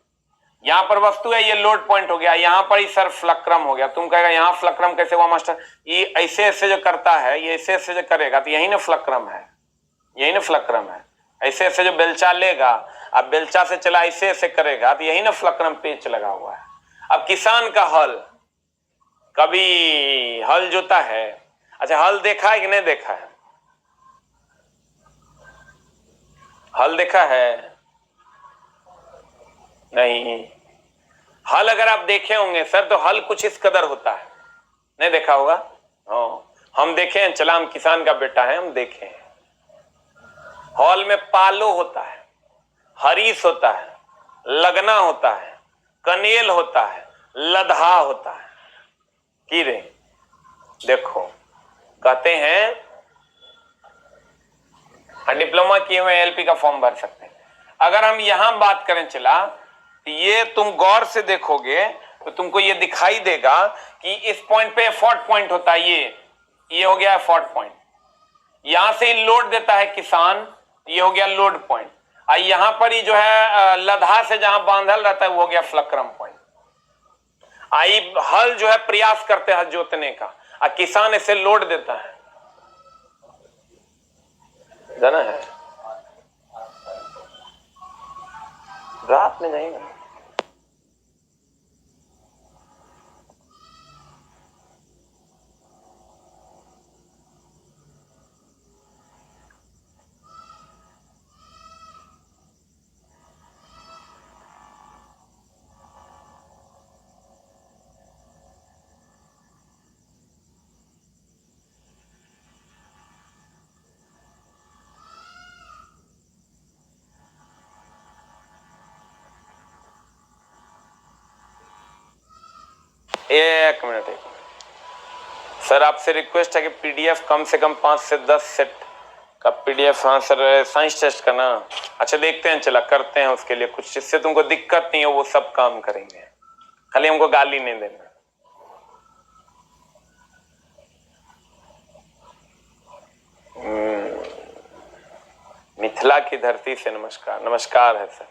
यहां पर वस्तु है, ये लोड पॉइंट हो गया। यहां पर ही सर फ्लक्रम हो गया। तुम कहेगा यहां फ्लक्रम कैसे हुआ मास्टर? ये ऐसे ऐसे जो करता है, ये ऐसे ऐसे जो करेगा, तो यही ना फ्लक्रम है, यही ना फ्लक्रम है। ऐसे ऐसे जो बेलचा लेगा, अब बेलचा से चला ऐसे ऐसे करेगा, तो यही ना फ्लक्रम पेच लगा हुआ है। अब किसान का हल, कभी हल जोता है। अच्छा हल देखा है कि नहीं देखा है? हल देखा है? नहीं। हल अगर आप देखे होंगे सर, तो हल कुछ इस कदर होता है। नहीं देखा होगा? हाँ, हम देखे हैं, चला हम किसान का बेटा है, हम देखे हैं। हॉल में पालो होता है, हरीस होता है, लगना होता है, कनेल होता है, लधा होता है। की रे देखो, कहते हैं डिप्लोमा किए हुए एलपी का फॉर्म भर सकते हैं। अगर हम यहां बात करें चला, तो ये तुम गौर से देखोगे तो तुमको ये दिखाई देगा कि इस पॉइंट पे एफर्ट पॉइंट होता है। ये हो गया एफर्ट पॉइंट। यहां से लोड देता है किसान, ये हो गया लोड पॉइंट। और यहां पर ही जो है लधा से जहां बांधल रहता है, वो हो गया फ्लक्रम पॉइंट। आई हल जो है प्रयास करते हैं जोतने का, और किसान इसे लोड देता है। जाना है रात में जाएगा। एक मिनट सर, आपसे रिक्वेस्ट है कि पीडीएफ कम से कम 5 से 10 सेट का पीडीएफ। हाँ सर, साइंस टेस्ट का ना। अच्छा देखते हैं, चला करते हैं उसके लिए कुछ, जिससे तुमको दिक्कत नहीं हो, वो सब काम करेंगे। खाली हमको गाली नहीं देना। मिथिला की धरती से नमस्कार। नमस्कार है सर।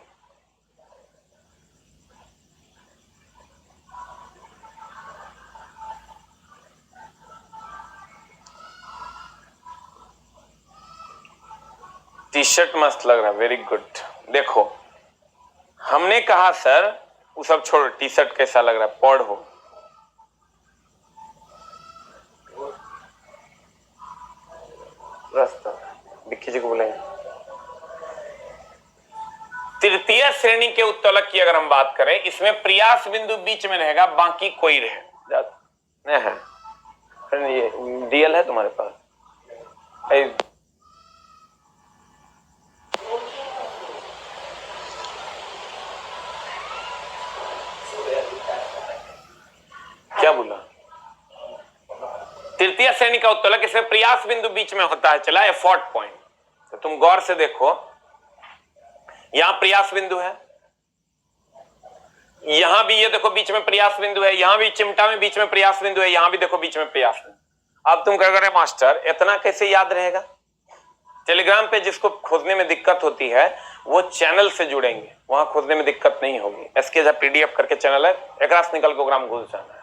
टी शर्ट मस्त लग रहा है, वेरी गुड। देखो हमने कहा सर वो सब छोड़ो, टी शर्ट कैसा लग रहा है पढ़ो। रास्ता विक्की जी को बुलाइए। तृतीय श्रेणी के उत्तोलक की अगर हम बात करें, इसमें प्रयास बिंदु बीच में रहेगा, बाकी कोई रहे नहीं है। ये डीएल है तुम्हारे पास? क्या बोला? तृतीय श्रेणी का उत्तोलक, इसमें प्रयास बिंदु बीच में होता है, चला एफर्ट पॉइंट। तो तुम गौर से देखो, यहां प्रयास बिंदु है, यहां भी ये देखो बीच में प्रयास बिंदु है, यहां भी चिमटा में बीच में प्रयास बिंदु है, यहां भी देखो बीच में प्रयास बिंदु। अब तुम कह रहे मास्टर इतना कैसे याद रहेगा? टेलीग्राम पे जिसको खोजने में दिक्कत होती है, वो चैनल से जुड़ेंगे, वहां खोजने में दिक्कत नहीं होगी। एसके पीडीएफ करके चैनल है, एक रात निकल प्रोग्राम घुस जाना है।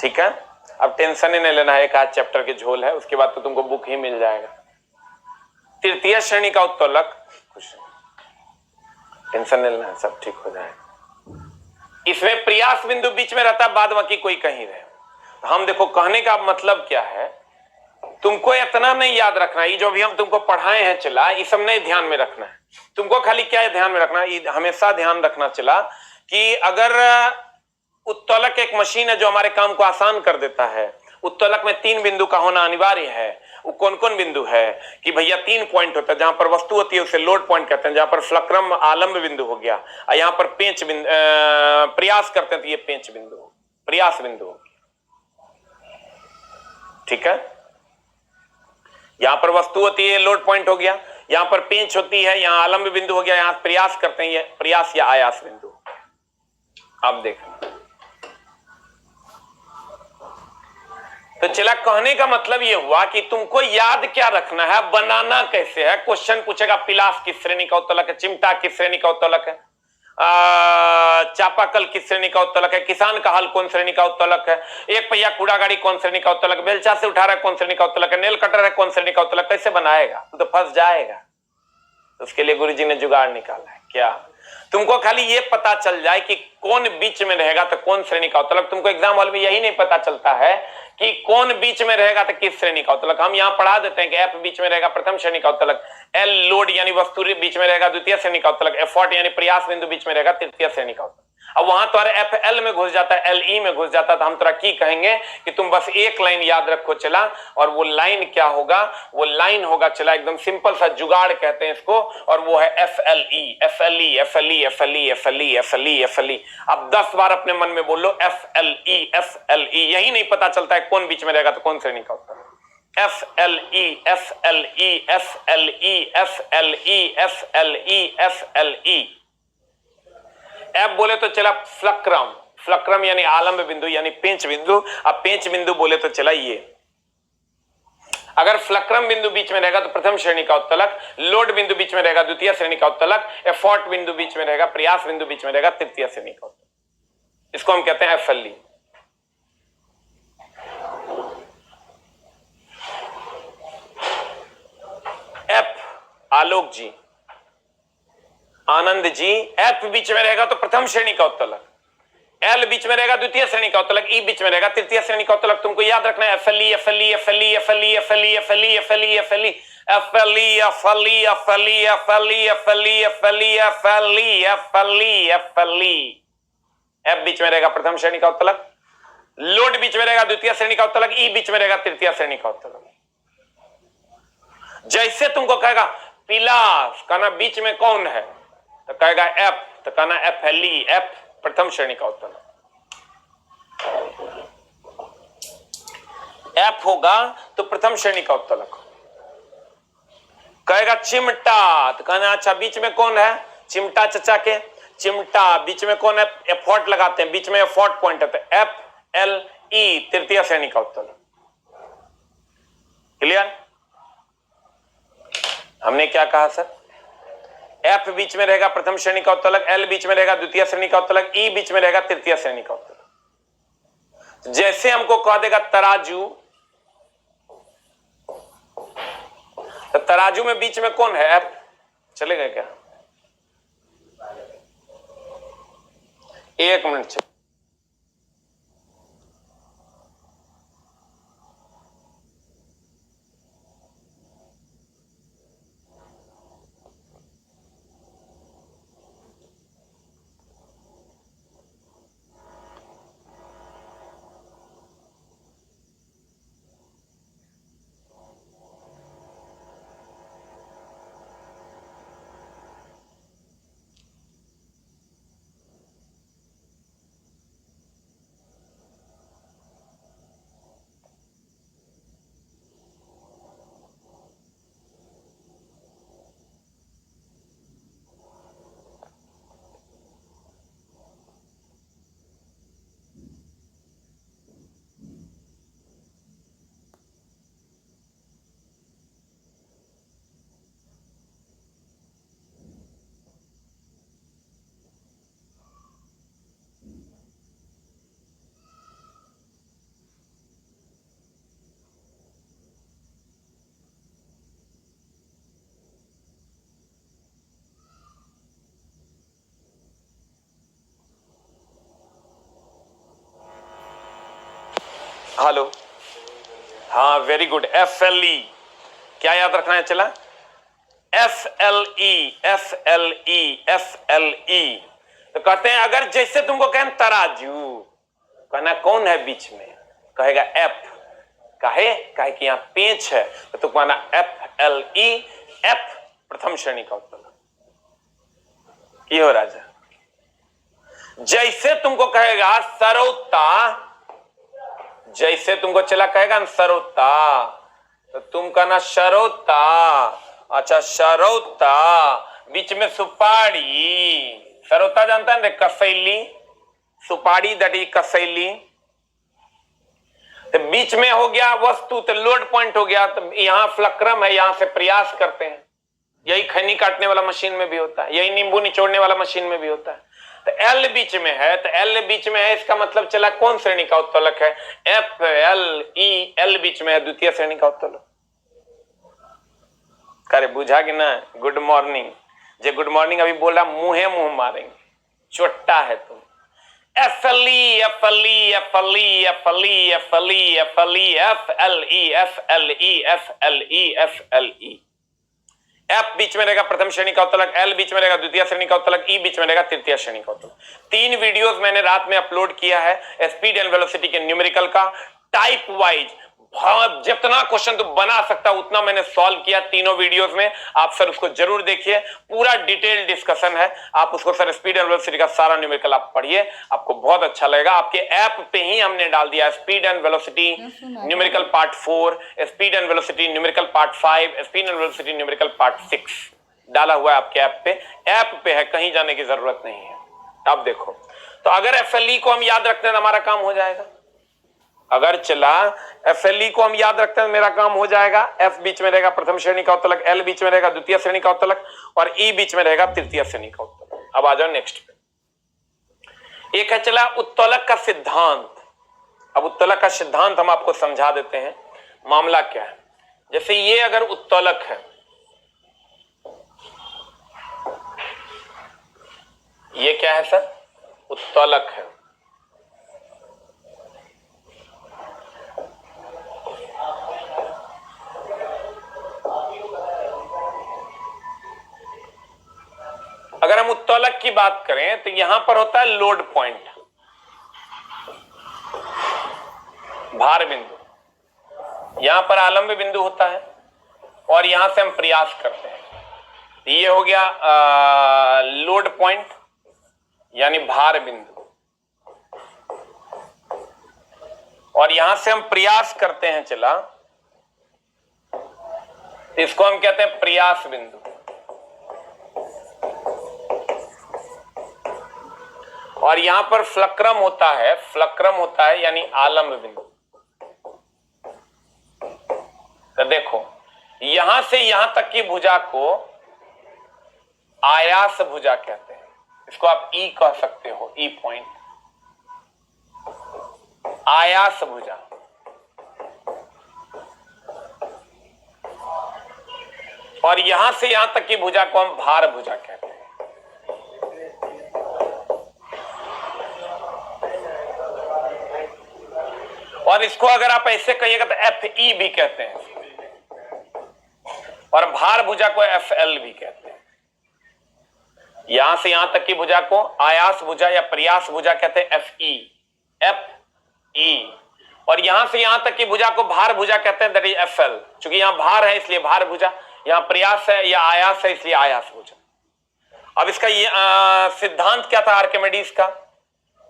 ठीक है, अब टेंशन ही नहीं लेना है, एक आध चैप्टर की झोल है, उसके बाद तो तुमको बुक ही मिल जाएगा। तृतीय श्रेणी का उत्तोलक, टेंशन नहीं लेना है, सब ठीक हो जाएगा। इसमें प्रयास बिंदु बीच में रहता है, बाद बाकी कोई कहीं रहे। तो हम देखो कहने का मतलब क्या है, तुमको इतना नहीं याद रखना, ये जो भी हम तुमको पढ़ाए हैं चला, ये सब नहीं ध्यान में रखना है। तुमको खाली क्या है ध्यान में रखना, ये हमेशा ध्यान रखना चला कि अगर उत्तोलक एक मशीन है जो हमारे काम को आसान कर देता है, उत्तोलक में 3 बिंदु का होना अनिवार्य है। वो कौन कौन बिंदु है कि भैया 3 पॉइंट होता है, जहां पर वस्तु होती है उसे लोड पॉइंट कहते हैं, जहां पर फ्लक्रम आलंब बिंदु हो गया, और यहां पर पेंच बिंदु प्रयास करते हैं तो ये पेंच बिंदु, प्रयास बिंदु, ठीक है। यहां पर वस्तु होती है लोड पॉइंट हो गया, यहां पर पेंच होती है, यहां आलंब बिंदु हो गया, यहां प्रयास करते हैं, ये प्रयास या आयास बिंदु। अब देखना, तो चला कहने का मतलब यह हुआ कि तुमको याद क्या रखना है, बनाना कैसे है। क्वेश्चन पूछेगा पिलास किस श्रेणी का उत्तोलक है, चिमटा किस श्रेणी का उत्तोलक है, चापाकल किस श्रेणी का उत्तोलक है, किसान का हल कौन श्रेणी का उत्तोलक है, एक पहिया कूड़ा गाड़ी कौन श्रेणी का उत्तोलक, बेलचा से उठा रहा है कौन श्रेणी का उत्तोलक है, नेल कटर है कौन श्रेणी का उत्तोलक, कैसे बनाएगा, तू तो फंस जाएगा। उसके लिए गुरुजी ने जुगाड़ निकाला है क्या, तुमको खाली ये पता चल जाए कि कौन बीच में रहेगा तो कौन श्रेणी का उत्तोलक। तुमको एग्जाम हॉल में यही नहीं पता चलता है कि कौन बीच में रहेगा तो किस श्रेणी का उत्तोलक। हम यहाँ पढ़ा देते हैं कि एफ बीच में रहेगा प्रथम श्रेणी का उत्तोलक, एल लोड यानी वस्तु बीच में रहेगा द्वितीय श्रेणी का उत्तोलक, एफर्ट यानी प्रयास बिंदु बीच में रहेगा तृतीय श्रेणी का उत्तोलक। अब वहां तो एफ एल में घुस जाता है, एल ई में घुस जाता है, तो हम तुरा की कहेंगे कि तुम बस एक लाइन याद रखो चला, और वो लाइन क्या होगा, वो लाइन होगा चला एकदम सिंपल सा जुगाड़ कहते हैं इसको, और वो है F L E, F L E, F L E, F L E, F L E, F L E, F L ई। अब 10 बार अपने मन में बोलो F L E, F L ई। यही नहीं पता चलता है कौन बीच में रहेगा तो कौन श्रेणी का उत्तोलक। F L E, F L E, F L E, F L E, F L E, F L E. F बोले तो चला फ्लक्रम, फ्लक्रम यानी आलंब बिंदु यानी पेंच बिंदु। अब पेंच बिंदु बोले तो चला ये, अगर फ्लक्रम बिंदु बीच में रहेगा तो प्रथम श्रेणी का उत्तोलक, लोड बिंदु बीच में रहेगा द्वितीय श्रेणी का उत्तोलक, एफर्ट बिंदु बीच में रहेगा, प्रयास बिंदु बीच में रहेगा तृतीय श्रेणी का उत्तोलक। इसको हम कहते हैं एफएलई। एफ आलोक जी, आनंद जी, एफ बीच में रहेगा तो प्रथम श्रेणी का उत्तोलक, एल बीच में रहेगा द्वितीय श्रेणी का उत्तोलक, ई बीच में रहेगा तृतीय श्रेणी का उत्तोलक। तुमको याद रखना है एफएलई, एफएलई, एफएलई, एफएलई, एफएलई, एफएलई, एफएलई, एफएलई, एफएलई, एफएलई, एफएलई, एफएलई, एफएलई, एफएलई, एफएलई, एफएलई, एफएलई। एफ बीच में रहेगा प्रथम श्रेणी का उत्तोलक, लोड बीच में रहेगा द्वितीय श्रेणी का उत्तोलक, ई बीच में रहेगा तृतीय श्रेणी का उत्तोलक। जैसे तुमको कहेगा पिलास, कहना बीच में कौन है तो कहेगा एफ, तो कहना एफएलई, एफ प्रथम श्रेणी का उत्तोलक। एफ होगा तो प्रथम श्रेणी का उत्तोलक। कहेगा चिमटा, तो कहना अच्छा बीच में कौन है, चिमटा चचा के, चिमटा बीच में कौन है, एफर्ट लगाते हैं, बीच में एफर्ट पॉइंट है, तो एफ एल ई तृतीय श्रेणी का उत्तोलक। क्लियर? हमने क्या कहा सर, एफ बीच में रहेगा प्रथम श्रेणी का उत्तोलक, एल बीच में रहेगा द्वितीय श्रेणी का उत्तोलक, ई बीच में रहेगा तृतीय श्रेणी का उत्तोलक। जैसे हमको कह देगा तराजू, तो तराजू में बीच में कौन है, एफ, चलेगा क्या? एक मिनट चल, हेलो, हाँ वेरी गुड, FLE क्या याद रखना है चला, FLE FLE FLE। तो कहते हैं अगर जैसे तुमको कहें तराजू, कहना कौन है बीच में, कहेगा F, कहे कि यहां पेंच है तो कहना FLE, F प्रथम श्रेणी का उत्तोलक। ये हो राजा। जैसे तुमको कहेगा सरोता, जैसे तुमको चला कहेगा सरोता तो तुम कहना शरोता। अच्छा शरोता, बीच में सुपारी, सरोता जानता है ना, कसैली, सुपारी दैट इज कसैली। तो बीच में हो गया वस्तु, तो लोड पॉइंट हो गया। तो यहां फ्लक्रम है, यहां से प्रयास करते हैं। यही खैनी काटने वाला मशीन में भी होता है, यही नींबू निचोड़ने वाला मशीन में भी होता है। तो एल बीच में है, तो एल बीच में है, इसका मतलब चला कौन श्रेणी का उत्तोलक है, FLE, एल बीच में है, द्वितीय श्रेणी का उत्तोलक। अरे बुझा कि ना। गुड मॉर्निंग, जे गुड मॉर्निंग अभी बोला मुंहे मुंह मारेंगे, चोट्टा है तुम। FLE FLE FLE FLE FLE FLE FLE FLE FLE FLE। F बीच में रहेगा प्रथम श्रेणी का उत्तोलक, L बीच में रहेगा द्वितीय श्रेणी का उत्तोलक, E बीच में रहेगा तृतीय श्रेणी का उत्तोलक। 3 वीडियोस मैंने रात में अपलोड किया है स्पीड एंड वेलोसिटी के न्यूमेरिकल का, टाइप वाइज जितना क्वेश्चन तो बना सकता उतना मैंने सॉल्व किया तीनों वीडियोस में। आप सर उसको जरूर देखिए, पूरा डिटेल डिस्कशन है। आप उसको सर स्पीड एंड वेलोसिटी का सारा न्यूमेरिकल आप पढ़िए, आपको बहुत अच्छा लगेगा। आपके ऐप पे ही हमने डाल दिया speed and velocity numerical part 4, speed and velocity numerical part 5, speed and velocity numerical part 6 डाला हुआ है आपके ऐप पे। ऐप पे है, कहीं जाने की जरूरत नहीं है। आप देखो, तो अगर FLE को हम याद रखते हैं तो हमारा काम हो जाएगा। अगर चला FLE को हम याद रखते हैं मेरा काम हो जाएगा। F बीच में रहेगा प्रथम श्रेणी का उत्तोलक, L बीच में रहेगा द्वितीय श्रेणी का उत्तोलक और E बीच में रहेगा तृतीय श्रेणी का उत्तोलक। अब आ जाओ नेक्स्ट पे। एक है चला उत्तोलक का सिद्धांत। अब उत्तोलक का सिद्धांत हम आपको समझा देते हैं। मामला क्या है, जैसे ये अगर उत्तोलक है, ये क्या है सर, उत्तोलक है। अगर हम उत्तोलक की बात करें तो यहां पर होता है लोड पॉइंट, भार बिंदु, यहां पर आलंब बिंदु होता है और यहां से हम प्रयास करते हैं। तो ये हो गया लोड पॉइंट यानी भार बिंदु, और यहां से हम प्रयास करते हैं चला, इसको हम कहते हैं प्रयास बिंदु। और यहां पर फ्लक्रम होता है, फ्लक्रम होता है यानी आलंब बिंदु। तो देखो यहां से यहां तक की भुजा को आयास भुजा कहते हैं, इसको आप E कह सकते हो, E पॉइंट, आयास भुजा। और यहां से यहां तक की भुजा को हम भार भुजा कहते हैं। और इसको अगर आप ऐसे कहिएगा तो FE भी कहते हैं, और भार भुजा को FL भी कहते हैं। यहां से यहां तक की भुजा को आयास भुजा या प्रयास भुजा कहते हैं, FE। और यहां से यहां तक की भुजा को भार भुजा कहते हैं, दैट इज FL। चूंकि यहां भार है इसलिए भार भुजा, यहां प्रयास है या आयास है इसलिए आयास भुजा। अब इसका ये सिद्धांत क्या था आर्किमिडीज का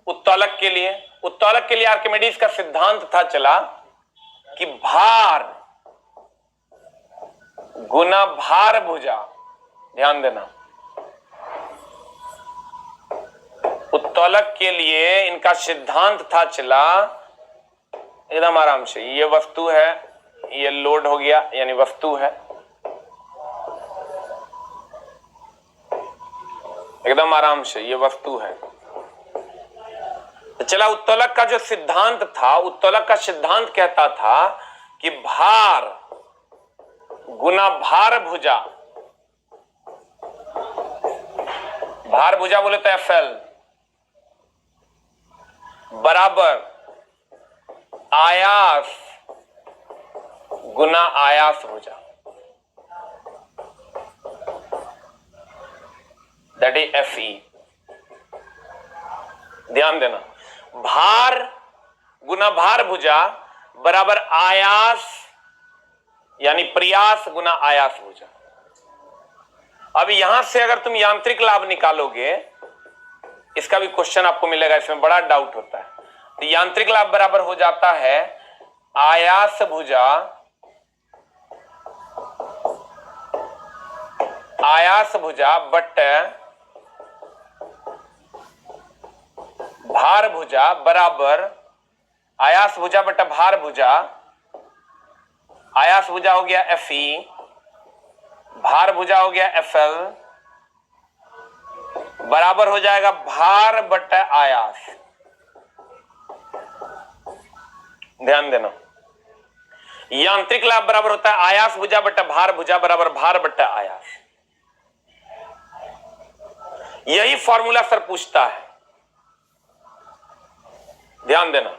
उत्तोलक के लिए? उत्तोलक के लिए आर्किमिडीज का सिद्धांत था चला कि भार गुना भार भुजा। ध्यान देना, उत्तोलक के लिए इनका सिद्धांत था चला, एकदम आराम से, ये वस्तु है, ये लोड हो गया यानी वस्तु है, एकदम आराम से, ये वस्तु है। तो चला उत्तोलक का जो सिद्धांत था, उत्तोलक का सिद्धांत कहता था कि भार गुना भार भुजा, भार भुजा बोले तो FL बराबर आयास गुना आयास भुजा, दैट इज Fe। ध्यान देना, भार गुना भार भुजा बराबर आयास यानी प्रयास गुना आयास भुजा। अब यहां से अगर तुम यांत्रिक लाभ निकालोगे, इसका भी क्वेश्चन आपको मिलेगा, इसमें बड़ा डाउट होता है। तो यांत्रिक लाभ बराबर हो जाता है आयास भुजा बट भार भुजा बराबर आयास भुजा बटा भार भुजा। आयास भुजा हो गया Fe, भार भुजा हो गया Fl, बराबर हो जाएगा भार बटा आयास। ध्यान देना, यांत्रिक लाभ बराबर होता है आयास भुजा बटा भार भुजा बराबर भार बटा आयास। यही फॉर्मूला सर पूछता है। ध्यान देना,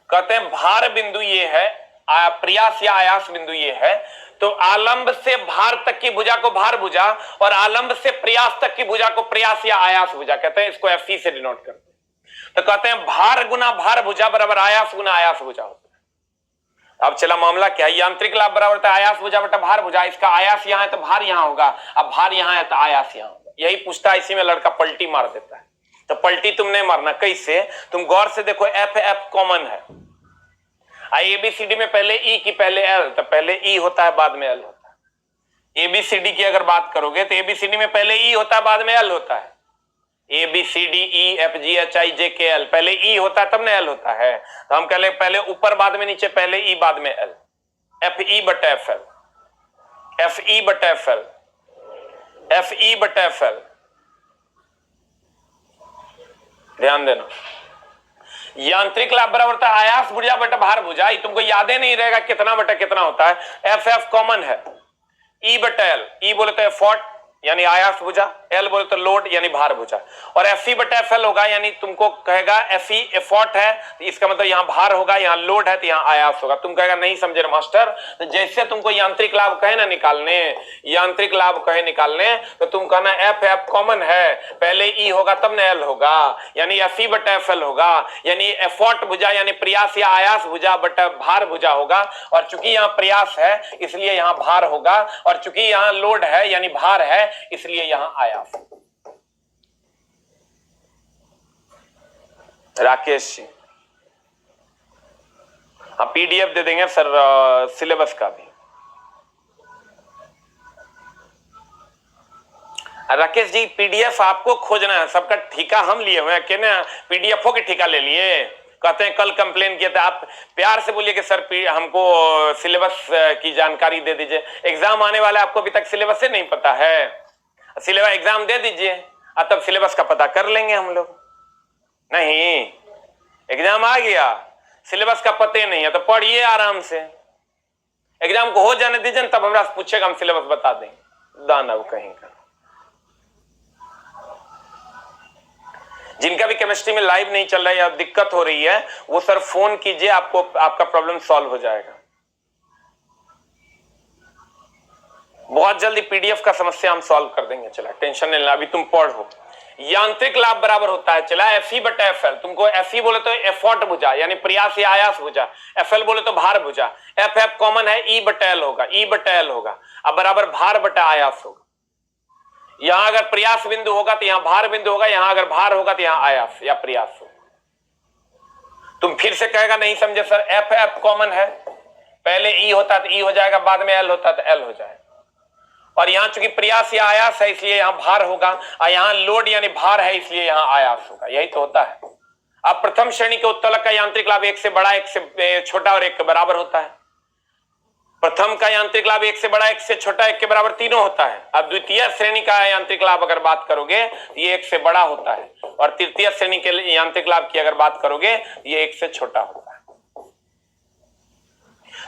कहते हैं भार बिंदु ये है, प्रयास या आयास बिंदु ये है, तो आलंब से भार तक की भुजा को भार भुजा और आलंब से प्रयास तक की भुजा को प्रयास या आयास भुजा कहते हैं। इसको Fe से डिनोट करते हैं। तो कहते हैं भार गुना भार भुजा बराबर आयास गुना आयास भुजा होता है। अब चला मामला क्या है, यांत्रिक लाभ बराबर होता है आयास भुजा बटा भार भुजा। इसका आयास यहां है तो भार यहां होगा, अब भार यहां है तो आयास यहां होगा। यही पूछता है, इसी में लड़का पलटी मार देता है। तो पलटी तुम नहीं मारना, कैसे, तुम गौर से देखो, F कॉमन है। ABCD में पहले E की पहले L, तो पहले E होता है बाद में L होता है। ABCD की अगर बात करोगे तो ABCD में पहले E होता है बाद में L होता है। ABCD E F G H I J K L, पहले E होता है तब ना L होता है। तो हम कह ले पहले ऊपर बाद में नीचे, पहले E बाद में L। FE बटा FL, FE बटा FL, FE बटा FL। ध्यान देना, यांत्रिक लाभ बराबर होता है आयास भुजा बटा भार भुजा। तुमको याद ही नहीं रहेगा कितना बटा कितना होता है। F कॉमन है, E बटा L, E बोले तो एफर्ट यानी आयास भुजा, L बोले तो लोड यानी भार भुजा, और Fe बटा FL होगा, यानी तुमको कहेगा Fe एफर्ट है तो इसका मतलब यहाँ भार होगा, यहाँ लोड है तो यहाँ आयास होगा। तुम कहेगा नहीं समझे मास्टर, तो जैसे तुमको यांत्रिक लाभ कहे ना निकालने, यांत्रिक लाभ कहे निकालने, तो तुम कहना F कॉमन है, पहले E होगा तब न L होगा, यानी Fe बटा FL होगा, यानी एफर्ट भुजा यानी प्रयास या आयास भुजा बटा भार भुजा होगा। और चूंकि यहाँ प्रयास है इसलिए यहाँ भार होगा, और चूंकि यहाँ लोड है यानी भार है इसलिए यहां आयास। राकेश जी, हाँ PDF दे देंगे सर सिलेबस का भी। राकेश जी PDF आपको खोजना है, सबका ठेका हम लिए हुए हैं, कहने PDFों की ठेका ले लिए। कहते हैं कल कंप्लेन किया था, आप प्यार से बोलिए कि सर हमको सिलेबस की जानकारी दे दीजिए। एग्जाम आने वाला है, आपको अभी तक सिलेबस से नहीं पता है, सिलेबस एग्जाम दे दीजिए, तब सिलेबस का पता कर लेंगे हम लोग। नहीं, एग्जाम आ गया, सिलेबस का पता नहीं है तो पढ़िए आराम से, एग्जाम को हो जाने दीजिए, तब हमरा से पूछेगा, हम सिलेबस बता देंगे। दानव कहीं का। जिनका भी केमिस्ट्री में लाइव नहीं चल रहा है या दिक्कत हो रही है, वो सर फोन कीजिए, आपको आपका प्रॉब्लम सॉल्व हो जाएगा। बहुत जल्दी PDF का समस्या हम सॉल्व कर देंगे, चला टेंशन नहीं लेना, अभी तुम पढ़ो। यांत्रिक लाभ बराबर होता है, चला Fe बटा FL। तुमको Fe बोले तो एफर्ट भुजा यानी प्रयास या आयास भुजा, FL बोले तो भार भुजा। F कॉमन है, E बटा L होगा, E बटा L होगा, अब बराबर भार बटा आयास होगा। यहां अगर प्रयास बिंदु होगा तो यहां भार बिंदु होगा, यहां अगर भार होगा तो यहां आयास या प्रयास होगा। तुम फिर से कहेगा नहीं समझे सर, F कॉमन है, पहले E होता तो E हो जाएगा, बाद में L होता तो L हो जाएगा, और यहां चूंकि प्रयास या आयास है इसलिए यहां भार होगा, और यहां लोड यानी भार है इसलिए यहां आयास होगा। यही तो होता है। अब प्रथम श्रेणी के उत्तोलक का यांत्रिक लाभ एक से बड़ा, एक से छोटा और एक के बराबर होता है। प्रथम का यांत्रिक लाभ एक से बड़ा, एक से छोटा, एक के बराबर तीनों होता है। अब द्वितीय श्रेणी का यांत्रिक लाभ अगर बात करोगे ये एक से बड़ा होता है, और तृतीय श्रेणी के यांत्रिक लाभ की अगर बात करोगे ये एक से छोटा होता है।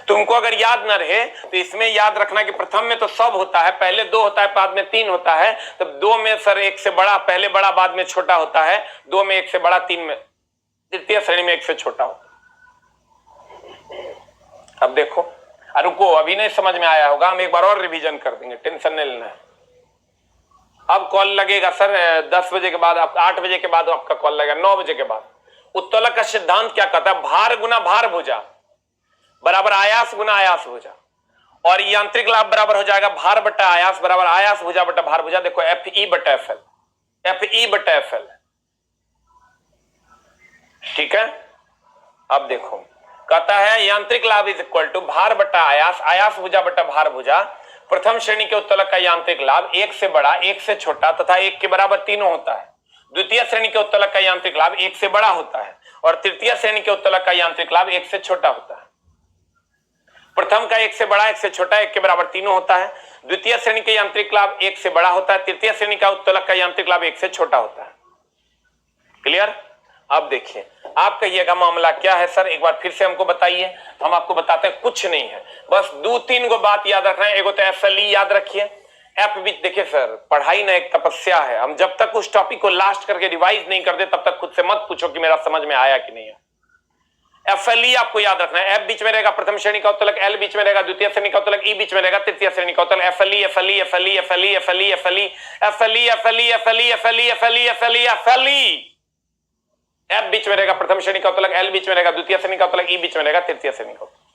तुमको अगर याद न रहे तो इसमें याद रखना कि प्रथम में तो सब होता है, पहले 2 होता है बाद में 3 होता है, तो 2 में सर एक से बड़ा, पहले बड़ा बाद में छोटा होता है, 2 में एक से बड़ा, 3 में तृतीय श्रेणी में एक से छोटा होता है। देखो, रुको, अभी नहीं समझ में आया होगा, हम एक बार और रिवीजन कर देंगे, टेंशन नहीं लेना है। अब कॉल लगेगा सर 10 बजे के बाद, 8 बजे के बाद आपका कॉल लगेगा, 9 बजे के बाद। उत्तोलक का सिद्धांत क्या कहता है? भार गुना भार भुजा बराबर आयास गुना आयास भुजा, और यांत्रिक लाभ बराबर हो जाएगा भार बटा आयास बराबर आयास भुजा बटा भार भुजा। देखो FE बटा FL, FE बटा FL, ठीक है। अब देखो कहता है यांत्रिक लाभ इज इक्वल टू भार बटा आयास, आयास भुजा बटा भार भुजा। प्रथम श्रेणी के उत्तोलक का यांत्रिक लाभ 1 से बड़ा, 1 से छोटा तथा 1 के बराबर तीनों होता है। द्वितीय श्रेणी के उत्तोलक का यांत्रिक लाभ 1 से बड़ा होता है और तृतीय श्रेणी के उत्तोलक का यांत्रिक लाभ 1 से छोटा होता है। प्रथम का 1 से बड़ा, 1 से छोटा, 1 के बराबर तीनों होता है। द्वितीय श्रेणी के यांत्रिक लाभ 1 से बड़ा होता है, तृतीय श्रेणी का उत्तोलक का यांत्रिक लाभ 1 से छोटा होता है। क्लियर? अब देखिए, आप कहिएगा मामला क्या है सर, एक बार फिर से हमको बताइए। हम आपको बताते हैं, कुछ नहीं है, बस 2-3 को बात याद रखना है। एक तो FLE याद रखिए, एफ भी। देखिए सर, पढ़ाई ना एक तपस्या है, हम जब तक उस टॉपिक को लास्ट करके रिवाइज नहीं कर दे तब तक खुद से मत पूछो कि मेरा समझ में आया कि नहीं है। FLE आपको याद रखना है, F बीच में रहेगा प्रथम श्रेणी का उत्तोलक, L बीच में रहेगा द्वितीय श्रेणी का उत्तोलक, E बीच में रहेगा तृतीय श्रेणी का उत्तोलक। FLE FLE FLE FLE FLE FLE FLE FLE FLE FLE FLE FLE FLE। F बीच में रहेगा प्रथम श्रेणी का उत्तोलक, L बीच में रहेगा द्वितीय श्रेणी का उत्तोलक, E बीच में रहेगा तृतीय श्रेणी का उत्तोलक।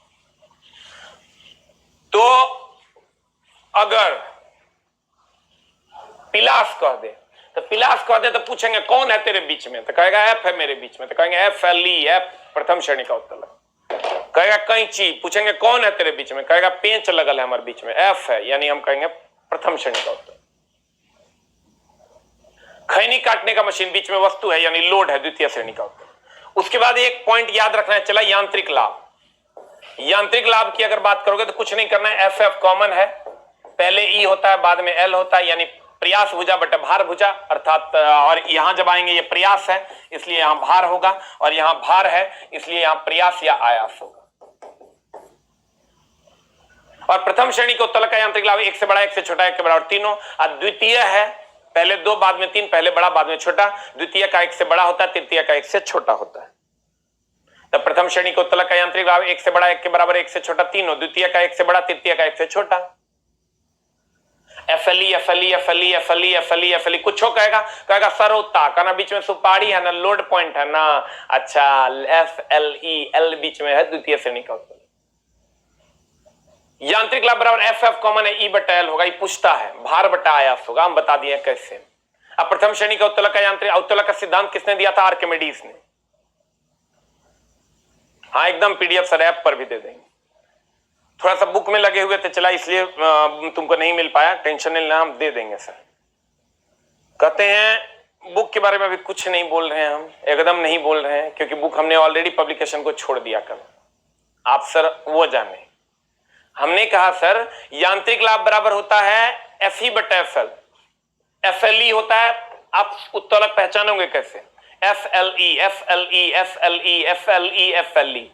तो अगर पिलास कह दे तो पिलास कह दे तो पूछेंगे कौन है तेरे बीच में, तो कहेगा F है मेरे बीच में, तो कहेंगे FLE, F प्रथम श्रेणी का उत्तोलक। कहेगा कैंची, पूछेंगे कौन है तेरे बीच में, कहेगा पेंच लगल है हमारे बीच में, F है, यानी हम कहेंगे प्रथम श्रेणी का उत्तोलक। खैनी काटने का मशीन, बीच में वस्तु है यानी लोड है, द्वितीय श्रेणी का उत्तोलक। उसके बाद एक पॉइंट याद रखना है, चला यांत्रिक लाभ। यांत्रिक लाभ की अगर बात करोगे तो कुछ नहीं करना है, FF कॉमन है, पहले E होता है बाद में L होता है, यानी प्रयास भुजा बटा भार भुजा, अर्थात और यहां जब आएंगे ये प्रयास है इसलिए यहां भार होगा, और यहां भार है इसलिए यहां प्रयास या आयास होगा। और प्रथम श्रेणी के उत्तोलक का यांत्रिक लाभ 1 से बड़ा, 1 से छोटा, 1 के बराबर तीनों। और द्वितीय है, पहले 2 बाद में 3, पहले बड़ा बाद में छोटा। द्वितीय का 1 से बड़ा होता है, तृतीय का 1 से छोटा होता है। तब प्रथम श्रेणी के उत्तोलक का यांत्रिक लाभ 1 से बड़ा, 1 के बराबर, 1 से छोटा तीनों। द्वितीय का 1 से बड़ा, तृतीय का 1 से छोटा। FLE FLE FLE FLE FLE FLE कुछ हो कहेगा सरोता, कहना बीच में सुपारी है ना, लोड पॉइंट है ना, अच्छा FLE, L बीच में है द्वितीय श्रेणी का उत्तोलक। यांत्रिक लाभ बराबर FF कॉमन है, E बटा L होगा, ये पूछता है, भार बटा आयास होगा, हम बता दिए कैसे। अब प्रथम श्रेणी का उत्तोलक का यांत्रिक उत्तोलक का सिद्धांत किसने दिया था? आर्किमिडीज ने। हाँ एकदम PDF सर ऐप पर भी दे देंगे, थोड़ा सा बुक में लगे हुए थे चला इसलिए तुमको नहीं मिल पाया, टेंशन नहीं लेना, हम दे देंगे सर। कहते हैं बुक के बारे में अभी कुछ नहीं बोल रहे हैं, हम एकदम नहीं बोल रहे हैं, क्योंकि बुक हमने ऑलरेडी पब्लिकेशन को छोड़ दिया कल, आप सर वो जाने। हमने कहा सर यांत्रिक लाभ बराबर होता है FE बटा FL, FLE होता है, आप उत्तोलक पहचानोगे कैसे? FLE FLE FLE FLE FLE।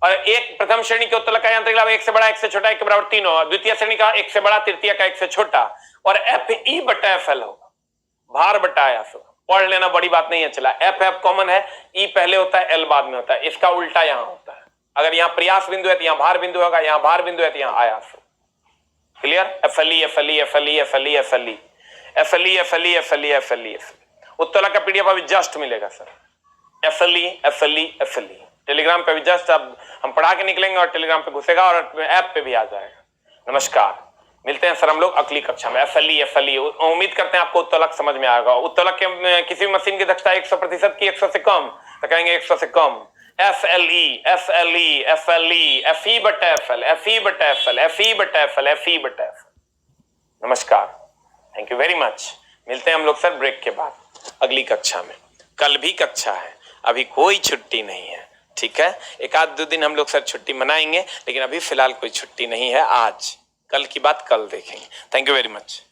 और एक प्रथम श्रेणी के उत्तोलक का यांत्रिक लाभ 1 से बड़ा, 1 से छोटा, 1 के बराबर तीनों। द्वितीय श्रेणी का 1 से बड़ा, तृतीय का 1 से छोटा, और FE बटा FL होगा, भार बटा आयास होगा। पढ़ लेना, बड़ी बात नहीं है। चला FF कॉमन है, E पहले होता है, L बाद में होता है, इसका उल्टा यहां होता है। अगर यहाँ प्रयास बिंदु है तो यहाँ भार बिंदु होगा, यहाँ भार बिंदु है तो यहाँ आयास होगा। Clear? FLE FLE FLE FLE FLE FLE FLE FLE FLE। उत्तोलक का PDF अभी जस्ट मिलेगा sir, FLE FLE FLE। Telegram पे भी जस्ट अब हम पढ़ा के निकलेंगे और टेलीग्राम पे घुसेगा और ऐप पे भी आ जाएगा। नमस्कार, मिलते हैं सर हम लोग अगली कक्षा में। FLE FLE उम्मीद करते हैं आपको उत्तोलक समझ में आएगा। उत्तोलक के किसी भी मशीन की दक्षता 100% की, 100 से कम तो कहेंगे 100 से कम। FLE FLE FLE FE बटा FL FE बटा FL FE बटा FL FE बटा FL। नमस्कार, थैंक यू वेरी मच। मिलते हैं हम लोग सर ब्रेक के बाद अगली कक्षा में। कल भी कक्षा है, अभी कोई छुट्टी नहीं है, ठीक है। 1-2 दिन हम लोग सर छुट्टी मनाएंगे, लेकिन अभी फिलहाल कोई छुट्टी नहीं है। आज कल की बात कल देखेंगे। Thank you very much.